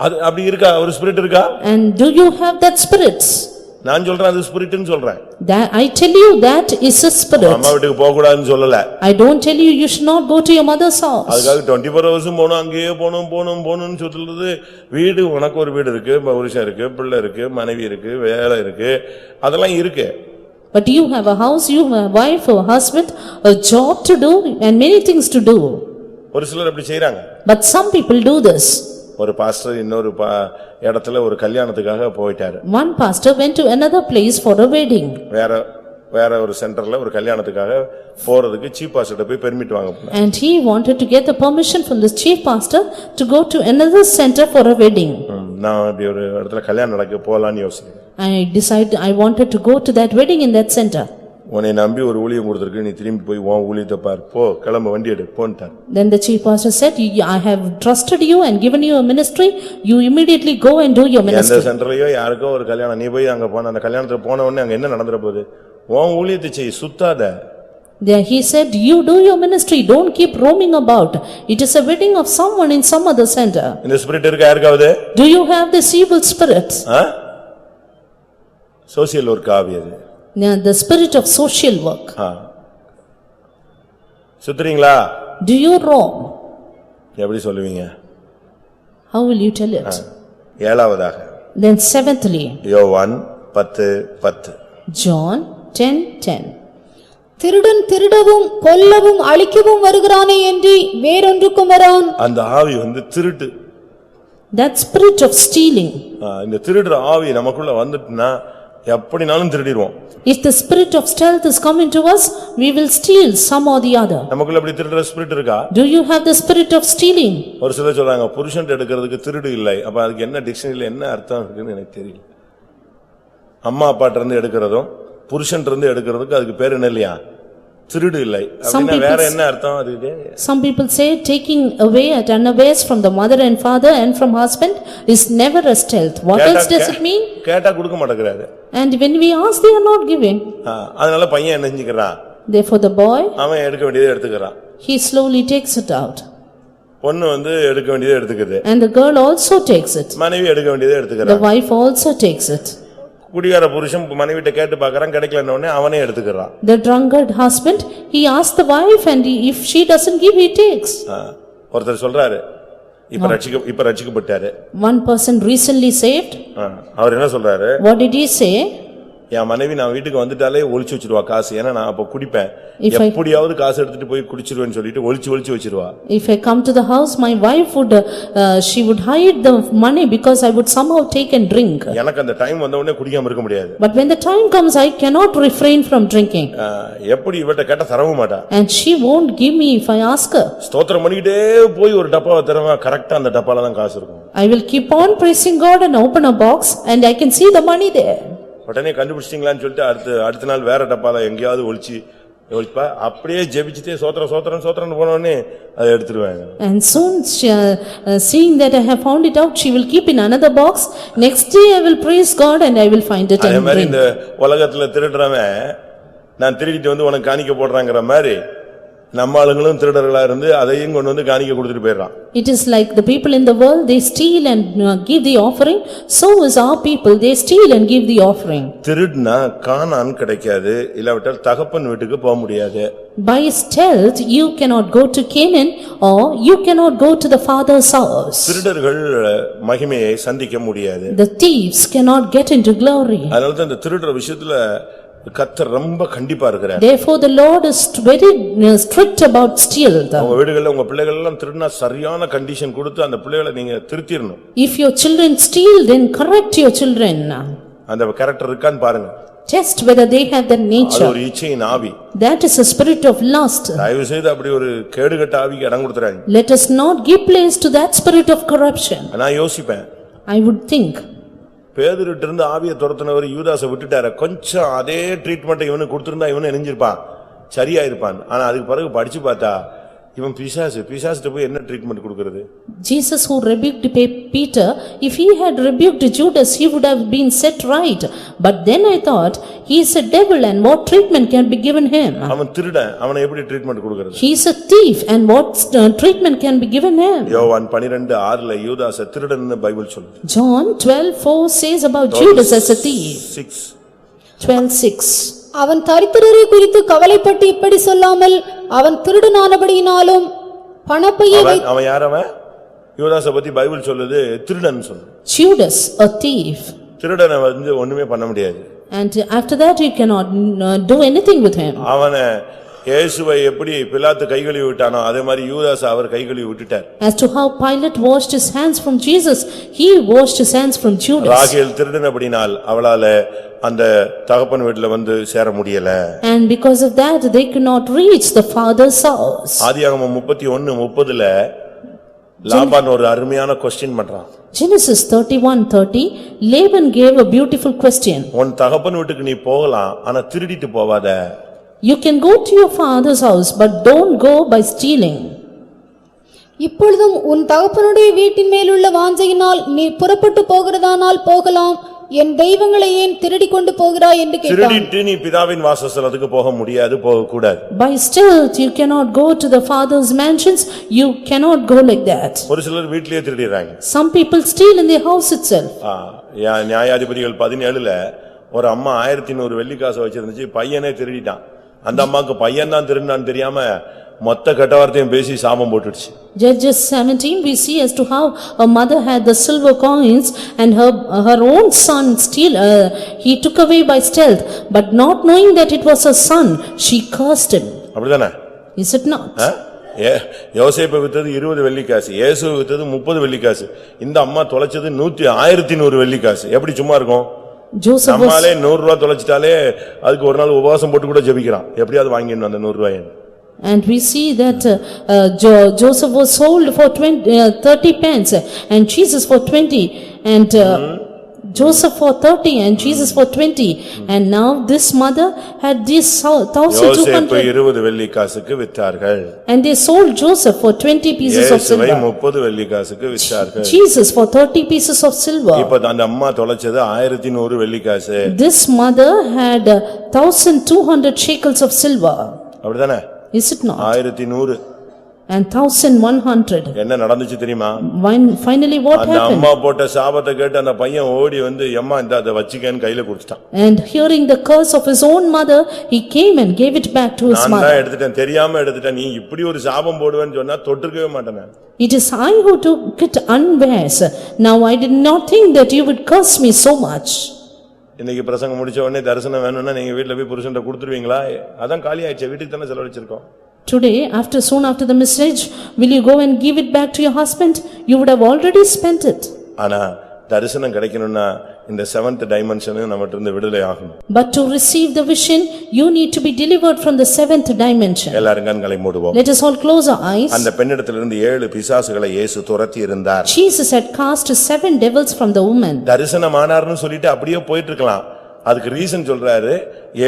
அது அப்படி இருக்கா? ஒரு ஸ்பிரிட் இருக்கா? And do you have that spirit? நான் சொல்றேன் அது ஸ்பிரிட்னு சொல்றேன். That I tell you that is a spirit. அம்மா வீட்டுக்கு போக கூடாதுன்னு சொல்லல. I don't tell you you should not go to your mother's house. அதுக்காக 24 hours போணும், அங்கேயே போணும்னு சொல்றது. வீடு, உனக்கு ஒரு வீடு இருக்கு, புருஷன் இருக்கு, பிள்ளை இருக்கு, மனைவி இருக்கு, வேலை இருக்கு, அதெல்லாம் இருக்கு. But you have a house, you have a wife, a husband, a job to do and many things to do. ஒரு சிலர் அப்படி செய்றாங்க. But some people do this. ஒரு பாஸ்டர் இன்னொரு இடத்துல ஒரு கல்யாணத்துக்காக போயிட்டாரு. One pastor went to another place for a wedding. வேற ஒரு சென்டர்ல ஒரு கல்யாணத்துக்காக போறதுக்கு சீஃப் பாஸ்டர்ட்ட போய் பெர்மிட் வாங்க போனாரு. And he wanted to get the permission from the chief pastor to go to another center for a wedding. நான் அப்படி ஒரு இடத்துல கல்யாணம் நடக்க போலாம்னு யோசிச்சேன். I wanted to go to that wedding in that center. உன்னை நம்பி ஒரு ஊழியம் கொடுத்திருக்கு, நீ திரும்பி போய் உன் ஊழியத்தை பார், போ, கிளம்ப, வண்டி எடு போன்ட்டார். Then the chief pastor said, I have trusted you and given you a ministry, you immediately go and do your ministry. எந்த சென்டர்லயோ யாருக்கோ ஒரு கல்யாணம், நீ போய் அங்க போன, அந்த கல்யாணத்துக்கு போன உடனே அங்க என்ன நடந்துற போகுது? உன் ஊழியத்தை செய், சுத்தாத. There he said, you do your ministry, don't keep roaming about. It is a wedding of someone in some other center. இந்த ஸ்பிரிட் இருக்கா யாருக்காவது? Do you have this evil spirit? Social work ஆவி அது. The spirit of social work. சுத்துறீங்களா? Do you roam? எப்படி சொல்லுவீங்க? How will you tell it? ஏழாவதாக Then seventhly, யோவான் 10:10. John 10:10. திருடன் திருடவும் கொல்லவும் அழிக்கவும் வருகிறானே என்று வேறொன்றுக்கும் வரான். அந்த ஆவி திருட்டு. That spirit of stealing. இந்த திருடுற ஆவி நமக்குள்ள வந்துட்டுனா எப்படினாலும் திருடிடுவோம். If the spirit of stealth is coming to us, we will steal some or the other. நமக்குள்ள அப்படி திருடுற ஸ்பிரிட் இருக்கா? Do you have the spirit of stealing? ஒரு சிலர் சொல்றாங்க புருஷன் எடுக்கிறதுக்கு திருடு இல்லை. அப்ப அதுக்கு என்ன டிக்ஷனரியில என்ன அர்த்தம் இருக்குன்னு எனக்கு தெரியல. அம்மா அப்பாட்ட இருந்து எடுக்கிறதும் புருஷன் இருந்து எடுக்கிறதுக்கு அதுக்கு பேர் என்ன இல்லையா? திருடு இல்லை. அப்படினா வேற என்ன அர்த்தம் அதுக்கு? Some people say taking away at unawares from the mother and father and from husband is never a stealth. What else does it mean? கேட்டா கொடுக்க மாட்டேங்கறாரு. And when we ask, they are not giving. அதனால பையன் என்ன செஞ்சுக்கறான்? Therefore the boy, அவன் எடுக்க வேண்டியதை எடுத்துக்கறான். he slowly takes it out. பொண்ணு எடுக்க வேண்டியதை எடுத்துக்குது. And the girl also takes it. மனைவி எடுக்க வேண்டியதை எடுத்துக்கறா. The wife also takes it. குடிகார புருஷன் மனைவிட்ட கேட்டு பார்க்கறான், கிடைக்கலன உடனே அவனே எடுத்துக்கறான். The drunkard husband, he asks the wife and if she doesn't give, he takes. ஒருத்தர் சொல்றாரு, இப்ப ரட்சிக்கப்பட்டாரு. One person recently saved. அவர் என்ன சொல்றாரு? What did he say? என் மனைவி நான் வீட்டுக்கு வந்துட்டாலே ஒளிச்சு வச்சிருவா காசு. ஏன்னா நான் அப்ப குடிப்பேன். எப்படியாவது காசு எடுத்துட்டு போய் குடிச்சிருவேன்னு சொல்லிட்டு ஒளிச்சு வச்சிருவா. If I come to the house, my wife would she would hide the money because I would somehow take and drink. எனக்கு அந்த டைம் வந்த உடனே குடிக்காம இருக்க முடியாது. But when the time comes, I cannot refrain from drinking. எப்படி இவட்ட கேட்டா தரவும் மாட்டா. And she won't give me if I ask her. ஸ்தோத்திரம் பண்ணிட்டே போய் ஒரு டப்பாவை தரவா, கரெக்ட்டா அந்த டப்பால தான் காசு இருக்கும். I will keep on praising God and open a box and I can see the money there. உடனே கண்டுபிடிச்சிட்டீங்களான்னு சொல்லிட்டு அடுத்த நாள் வேற டப்பால எங்கயாவது ஒளிப்பா. அப்படியே ஜெபிச்சிட்டே சோத்திரம் போன உடனே அதை எடுத்துருவாங்க. And soon seeing that I have found it out, she will keep in another box. Next day I will praise God and I will find it and அதே மாதிரி drink. இந்த உலகத்துல திருடுறவன் நான் திருடிட்டு உனக்கு காணிக்க போடுறாங்கற மாதிரி நம்ம ஆளுங்களும் திருடர்களா இருந்து அதையும் கொண்டு வந்து காணிக்க கொடுத்துட்டு போயிடுறான். It is like the people in the world, they steal and give the offering. So is our people, they steal and give the offering. திருடுனா கானான் கிடைக்காது, இல்லாவிட்டால் தகப்பன் வீட்டுக்கு போக முடியாது. By stealth you cannot go to Canaan or you cannot go to the father's house. திருடர்கள் மகிமையை சந்திக்க முடியாது. The thieves cannot get into glory. அதனால தான் இந்த திருடுற விஷயத்துல கர்த்தர் ரொம்ப கண்டிப்பா இருக்கிறார். Therefore the Lord is very strict about stealth. உங்க வீடுகள்ல உங்க பிள்ளைகள் எல்லாம் திருடினா சரியான கண்டிஷன் கொடுத்து அந்த பிள்ளைகளை நீங்க திருத்திரணும். If your children steal, then correct your children. அந்த கரெக்டர் இருக்கான்னு பாருங்க. Test whether they have that nature. அது ஒரு இச்சையின் ஆவி. That is a spirit of lust. தயவு செய்து அப்படி ஒரு கேடுகட்ட ஆவிக்கு இடம் கொடுத்துறாங்க. Let us not give place to that spirit of corruption. நான் யோசிப்பேன். I would think. பேதுருட்ட இருந்து ஆவியை துரத்துனவர் யூதாசை விட்டுட்டாரு. கொஞ்சம் அதே ட்ரீட்மெண்ட் இவனுக்கு கொடுத்திருந்தா இவனு நெஞ்சிருப்பான், சரியா இருப்பான். ஆனா அதுக்கு பிறகு படிச்சு பார்த்தா இவன் பிசாசுட்ட போய் என்ன ட்ரீட்மெண்ட் கொடுக்கிறது? Jesus who rebuked Peter, if he had rebuked Judas, he would have been set right. But then I thought, he is a devil and what treatment can be given him? அவன் திருடன், அவனை எப்படி ட்ரீட்மெண்ட் கொடுக்கிறது? He is a thief and what treatment can be given him? யோவான் 12:6 யூதாச திருடன்னு பைபிள் சொல்லுது. John 12:4 says about Judas as a thief. 12:6. அவன் தரித்திரரை குறித்து கவலைப்பட்டு இப்படி சொல்லாமல் அவன் திருடனானபடியினாலும் பணப்பையை அவன் யாரவன்? யூதாசை பத்தி பைபிள் சொல்லுது திருடன் சொல்லுது. Judas a thief. திருடனை ஒண்ணுமே பண்ண முடியாது. And after that you cannot do anything with him. அவனை இயேசுவை எப்படி பிலாத்து கைகழுவி விட்டானோ அதே மாதிரி யூதாஸ் அவர் கைகழுவி விட்டுட்டார். As to how Pilate washed his hands from Jesus, he washed his hands from Judas. ராகேல் திருடனபடினால் அவளால அந்த தகப்பன் வீட்ல சேர முடியல. And because of that they could not reach the father's house. ஆதியாகமம் 31:30 லாபான் ஒரு அருமையான क्वेश्चन பண்றான். Genesis 31:30 Laban gave a beautiful question. உன் தகப்பன் வீட்டுக்கு நீ போகலாம், ஆனா திருடிட்டு போவாத. You can go to your father's house but don't go by stealing. இப்பொழுதும் உன் தகப்பனுடைய வீட்டின் மேலுள்ள வாஞ்சையினால் நீ புறப்பட்டு போகிறதானால் போகலாம், என் தெய்வங்களை ஏன் திருடி கொண்டு போகிறாய் என்று கேட்டான். திருடிட்டு நீ பிதாவின் வாசஸ்தலத்துக்கு போக முடியாது, போக கூடாது. By stealth you cannot go to the father's mansions, you cannot go like that. ஒரு சிலர் வீட்லயே திருடிறாங்க. Some people steal in their house itself. நியாயாதிபதிகள் 17 ஒரு அம்மா 1100 வெள்ளி காசு வச்சிருந்துச்சு, பையனே திருடிட்டான். அந்த அம்மாக்கு பையன் தான் திருடினான்னு தெரியாம மொத்த கெட்ட வார்த்தையும் பேசி சாபம் போட்டுடுச்சு. Judges 17 we see as to how a mother had the silver coins and her own son he took away by stealth, but not knowing that it was her son, she cursed him. அப்படிதானே? Is it not? யோசேப்பை வித்தது 20 வெள்ளிக்காசு, இயேசுவை வித்தது 30 வெள்ளிக்காசு. இந்த அம்மா தொலைச்சது 1100 வெள்ளிக்காசு. எப்படி சும்மா இருக்கும்? நம்மாலே 100 ரூபாய் தொலைச்சிட்டாலே அதுக்கு ஒரு நாள் உபவாசம் போட்டு கூட ஜெபிக்கிறான். எப்படியாவது வாங்கிடணும் அந்த 100 ரூபாயை. And we see that Joseph was sold for 30 pence and Jesus for 20 and Joseph for 30 and Jesus for 20 and now this mother had this 1200. யோசேப்பை 20 வெள்ளிக்காசுக்கு வித்தார்கள். And they sold Joseph for 20 pieces of silver. இயேசுவை 30 வெள்ளிக்காசுக்கு வித்தார்கள். Jesus for 30 pieces of silver. இப்ப அந்த அம்மா தொலைச்சது 1100 வெள்ளிக்காசு. This mother had 1200 shekels of silver. அப்படிதானே? Is it not? 1100 and 1100. என்ன நடந்துச்சு தெரியுமா? Finally what அந்த happened? அம்மா போட்ட சாபத்தை கேட்டு அந்த பையன் ஓடி வந்து அம்மா இந்த அத வச்சிக்கன்னு கையில கொடுத்துட்டான். And hearing the curse of his own mother, he came and gave it back to his mother. நான் எடுத்துட்டேன், தெரியாம எடுத்துட்டேன். நீ இப்படி ஒரு சாபம் போடுவேன்னு சொன்னா தொட்டுக்கவே மாட்டேன். It is I who took it unawares. Now I did not think that you would curse me so much. இன்னைக்கு பிரசங்கம் முடிச்ச உடனே தரிசனம் வேணும்னா நீங்க வீட்ல போய் புருஷன்ட்ட கொடுத்துருவீங்களா? அதான் காலி ஆயிடுச்சு, வீட்டுக்கு தானே செலவழிச்சிருக்கோம். Today, soon after the message, will you go and give it back to your husband? You would have already spent it. ஆனா தரிசனம் கிடைக்கணும்னா இந்த 7th டைமென்ஷன் நம்மட்ட இருந்து விடுதலை ஆகணும். But to receive the vision, you need to be delivered from the 7th dimension. எல்லாரும் கண்களை மூடுவோம். Let us all close our eyes. அந்த பெண்ணிடத்திலிருந்து 7 பிசாசுகளை இயேசு துரத்தி இருந்தார். Jesus had cast 7 devils from the woman. தரிசனமானார்னு சொல்லிட்டு அப்படியே போயிட்டு இருக்கலாம். அதுக்கு ரீசன் சொல்றாரு,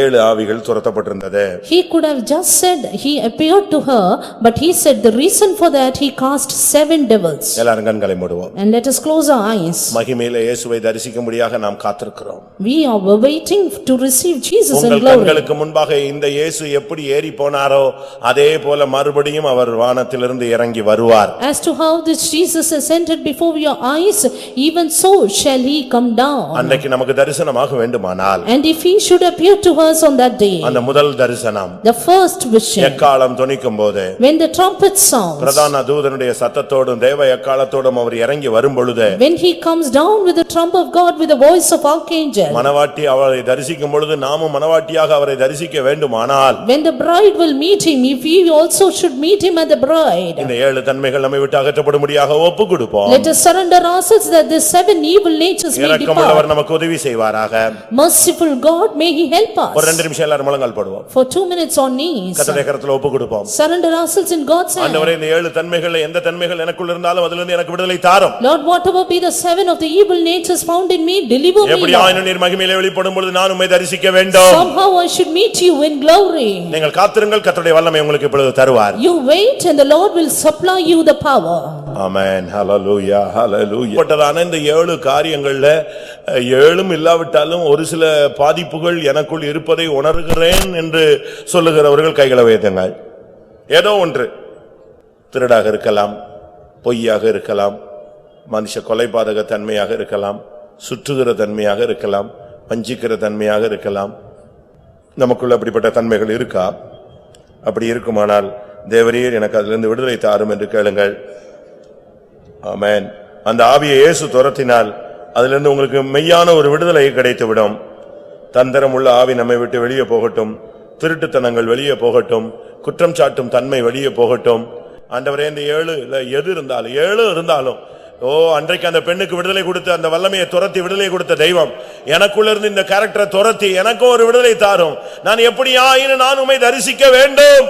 7 ஆவிகள் துரத்தப்பட்டிருந்தது. He could have just said he appeared to her, but he said the reason for that he cast 7 devils. எல்லாரும் கண்களை மூடுவோம். And let us close our eyes. மகிமையிலே இயேசுவை தரிசிக்கும்படியாக நாம் காத்திருக்கிறோம். We are waiting to receive Jesus in உங்கள் glory. கண்களுக்கு முன்பாக இந்த இயேசு எப்படி ஏறி போனாரோ அதே போல மறுபடியும் அவர் வானத்திலிருந்து இறங்கி வருவார். As to how this Jesus ascended before your eyes, even so shall he come down. அன்றைக்கு நமக்கு தரிசனமாக வேண்டுமானால், and if he should appear to us on that day, அந்த முதல் தரிசனம், the first vision, எக்காளம் தொனிக்கும்போது, when the trumpet sounds, பிரதான தூதனுடைய சத்தத்தோடும் தேவ எக்காளத்தோடும் அவர் இறங்கி வரும்பொழுது, when he comes down with the trump of God with the voice of archangel, மணவாட்டி அவரை தரிசிக்கும் பொழுது நாமும் மணவாட்டியாக அவரை தரிசிக்க வேண்டுமானால், when the bride will meet him, if we also should meet him at the bride, இந்த 7 தன்மைகள் நம்மை விட்டு அகற்றப்படும்படியாக ஒப்புக்கொடுப்போம். let us surrender ourselves that the 7 evil natures may depart. இரக்கமுள்ளவர் நமக்கு உதவி செய்வாராக. Merciful God, may he help us. ஒரு 2 நிமிஷம் எல்லாரும் முழங்கால் போடுவோம். For 2 minutes on knees, கர்த்தருடைய கரத்துல ஒப்புக்கொடுப்போம். surrender ourselves in God's hand. ஆண்டவரே, இந்த 7 தன்மைகள்ல எந்த தன்மைகள் எனக்குள்ள இருந்தாலும் அதிலிருந்து எனக்கு விடுதலை தாரும். Lord, whatever be the 7 of the evil natures found in me, deliver me. எப்படியாயினும் நீர் மகிமையிலே வெளிப்படும் பொழுது நான் உம்மை தரிசிக்க வேண்டும். Somehow I should meet you in glory. நீங்கள் காத்திருங்கள், கர்த்தருடைய வல்லமை உங்களுக்கு இப்பொழுது தருவார். You wait and the Lord will supply you the power. ஆமென். ஹalleluya, ஹalleluya. பட்டதான இந்த 7 காரியங்கள்ல 7ம் இல்லாவிட்டாலும் ஒரு சில பாதிப்புகள் எனக்குள் இருப்பதை உணர்கிறேன் என்று சொல்லுகிறவர்கள் கைகளை உயர்த்துங்கள். ஏதோ ஒன்று, திருடாக இருக்கலாம், பொய்யாக இருக்கலாம், மனுஷ கொலைபாதக தன்மையாக இருக்கலாம், சுற்றுகிற தன்மையாக இருக்கலாம், வஞ்சிக்கிற தன்மையாக இருக்கலாம். நமக்குள்ள அப்படிப்பட்ட தன்மைகள் இருக்கா? அப்படி இருக்குமானால் தேவரீர் எனக்கு அதிலிருந்து விடுதலை தாரும் என்று கேளுங்கள். ஆமென். அந்த ஆவியை இயேசு துரத்தினால் அதிலிருந்து உங்களுக்கு மெய்யான ஒரு விடுதலை கிடைத்துவிடும். தந்திரம் உள்ள ஆவி நம்மை விட்டு வெளியே போகட்டும், திருட்டுத்தனங்கள் வெளியே போகட்டும், குற்றம் சாட்டும் தன்மை வெளியே போகட்டும். ஆண்டவரே, இந்த 7 எது இருந்தாலும் 7 இருந்தாலும், அன்றைக்கு அந்த பெண்ணுக்கு விடுதலை கொடுத்த அந்த வல்லமையை துரத்தி விடுதலை கொடுத்த தெய்வம் எனக்குள்ள இருந்து இந்த கேரக்டரை துரத்தி எனக்கும் ஒரு விடுதலை தாரும். நான் எப்படியாயினும் நான் உம்மை தரிசிக்க வேண்டும்.